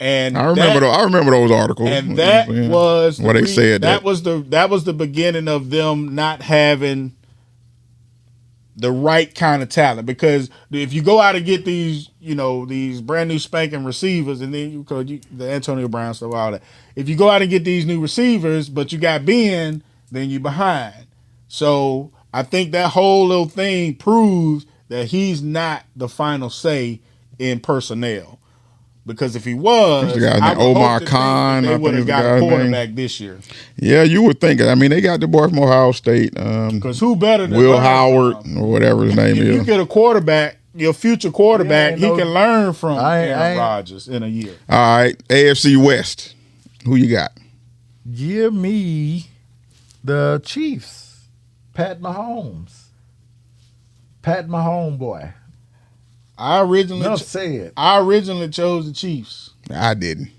Speaker 4: And
Speaker 1: I remember those articles.
Speaker 4: And that was
Speaker 1: what they said.
Speaker 4: That was the beginning of them not having the right kind of talent, because if you go out and get these brand new spanking receivers, and then the Antonio Brown stuff, all that. If you go out and get these new receivers, but you got Ben, then you're behind. So I think that whole little thing proves that he's not the final say in personnel. Because if he was,
Speaker 1: Omar Khan,
Speaker 4: they would have got a quarterback this year.
Speaker 1: Yeah, you would think. I mean, they got the boy from Ohio State.
Speaker 4: Because who better than
Speaker 1: Will Howard or whatever his name is?
Speaker 4: If you get a quarterback, your future quarterback, he can learn from Aaron Rodgers in a year.
Speaker 1: All right, AFC West. Who you got?
Speaker 2: Give me the Chiefs. Pat Mahomes, boy.
Speaker 4: I originally chose the Chiefs.
Speaker 1: I didn't.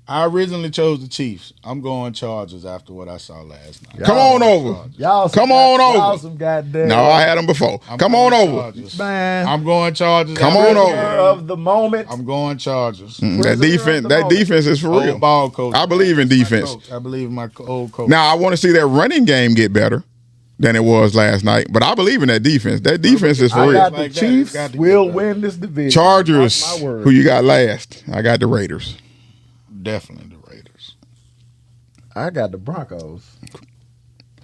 Speaker 4: I originally chose the Chiefs. I'm going Chargers after what I saw last night.
Speaker 1: Come on over. Come on over. No, I had them before. Come on over.
Speaker 2: Man,
Speaker 4: I'm going Chargers.
Speaker 1: Come on over.
Speaker 2: Of the moment.
Speaker 4: I'm going Chargers.
Speaker 1: That defense is for real.
Speaker 4: Ball coach.
Speaker 1: I believe in defense.
Speaker 4: I believe in my old coach.
Speaker 1: Now, I want to see that running game get better than it was last night, but I believe in that defense. That defense is for real.
Speaker 2: I got the Chiefs will win this division.
Speaker 1: Chargers, who you got last? I got the Raiders.
Speaker 4: Definitely the Raiders.
Speaker 2: I got the Broncos.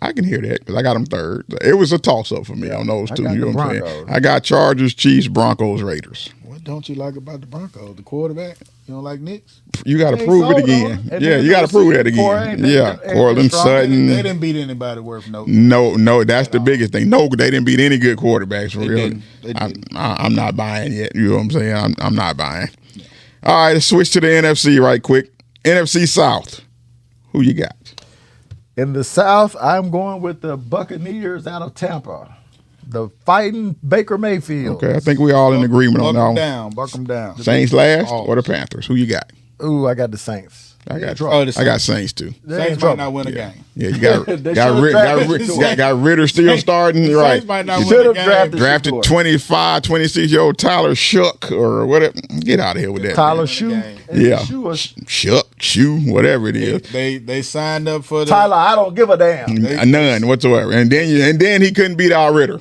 Speaker 1: I can hear that because I got them third. It was a toss-up for me on those two. You know what I'm saying? I got Chargers, Chiefs, Broncos, Raiders.
Speaker 4: What don't you like about the Broncos? The quarterback? You don't like Knicks?
Speaker 1: You got to prove it again. Yeah, you got to prove that again. Yeah, Cortland Sutton.
Speaker 4: They didn't beat anybody worth no.
Speaker 1: No, that's the biggest thing. No, they didn't beat any good quarterbacks for real. I'm not buying yet. You know what I'm saying? I'm not buying. Yeah. All right, let's switch to the NFC right quick. NFC South. Who you got?
Speaker 2: In the South, I'm going with the Buccaneers out of Tampa. The fighting Baker Mayfield.
Speaker 1: Okay, I think we all in agreement on that one.
Speaker 4: Buck them down.
Speaker 1: Saints last or the Panthers? Who you got?
Speaker 2: Ooh, I got the Saints.
Speaker 1: I got Saints too.
Speaker 4: Saints might not win a game.
Speaker 1: Yeah, you got Ritter still starting. Right.
Speaker 4: Might not win a game.
Speaker 1: Drafted 25, 26-year-old Tyler Shuck or whatever. Get out of here with that.
Speaker 2: Tyler Shoe.
Speaker 1: Yeah. Shuck, Shoe, whatever it is.
Speaker 4: They signed up for the
Speaker 2: Tyler, I don't give a damn.
Speaker 1: None whatsoever. And then he couldn't beat our Ritter.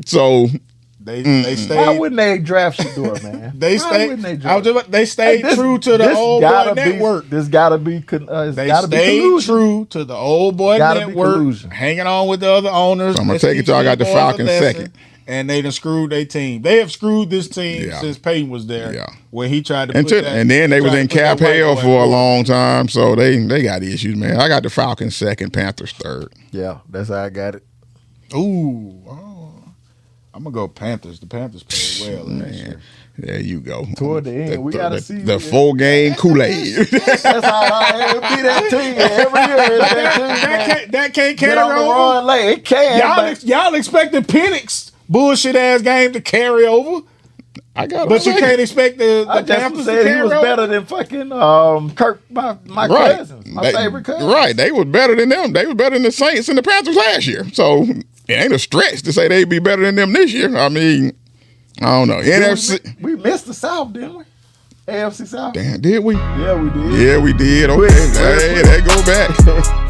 Speaker 1: So
Speaker 4: They stayed.
Speaker 2: Why wouldn't they draft Shador, man?
Speaker 4: They
Speaker 2: Why
Speaker 4: stayed.
Speaker 2: wouldn't they draft?
Speaker 4: They stayed
Speaker 2: Hey,
Speaker 4: true to the old boy network.
Speaker 2: This gotta be.
Speaker 4: They stayed true to the old boy network, hanging on with the other owners.
Speaker 1: So I'm gonna take it. Y'all got the Falcons second.
Speaker 4: And they done screwed their team. They have screwed this team since Peyton was there.
Speaker 1: Yeah.
Speaker 4: Where he tried to
Speaker 1: and then they was in cap hell for a long time, so they got issues, man. I got the Falcons second, Panthers third.
Speaker 2: Yeah, that's how I got it.
Speaker 4: Ooh, I'm gonna go Panthers. The Panthers played well last year.
Speaker 1: There you go.
Speaker 2: Toward the end, we gotta see
Speaker 1: the full game Kool-Aid.
Speaker 2: That's how I be that team every year. It's that team.
Speaker 4: That can't carry
Speaker 2: Get on the run late. It can.
Speaker 4: Y'all expected Penix bullshit ass game to carry over. But you can't expect the Panthers to carry
Speaker 2: he was
Speaker 4: over.
Speaker 2: better than fucking Kirk, my cousins, my favorite cousins.
Speaker 1: Right, they was better than them. They was better than the Saints and the Panthers last year. So it ain't a stretch to say they'd be better than them this year. I mean, I don't know. NFC.
Speaker 2: We missed the South, didn't we? AFC South.
Speaker 1: Damn, did we?
Speaker 2: Yeah, we did.
Speaker 1: Yeah, we did. Okay, hey, that go back.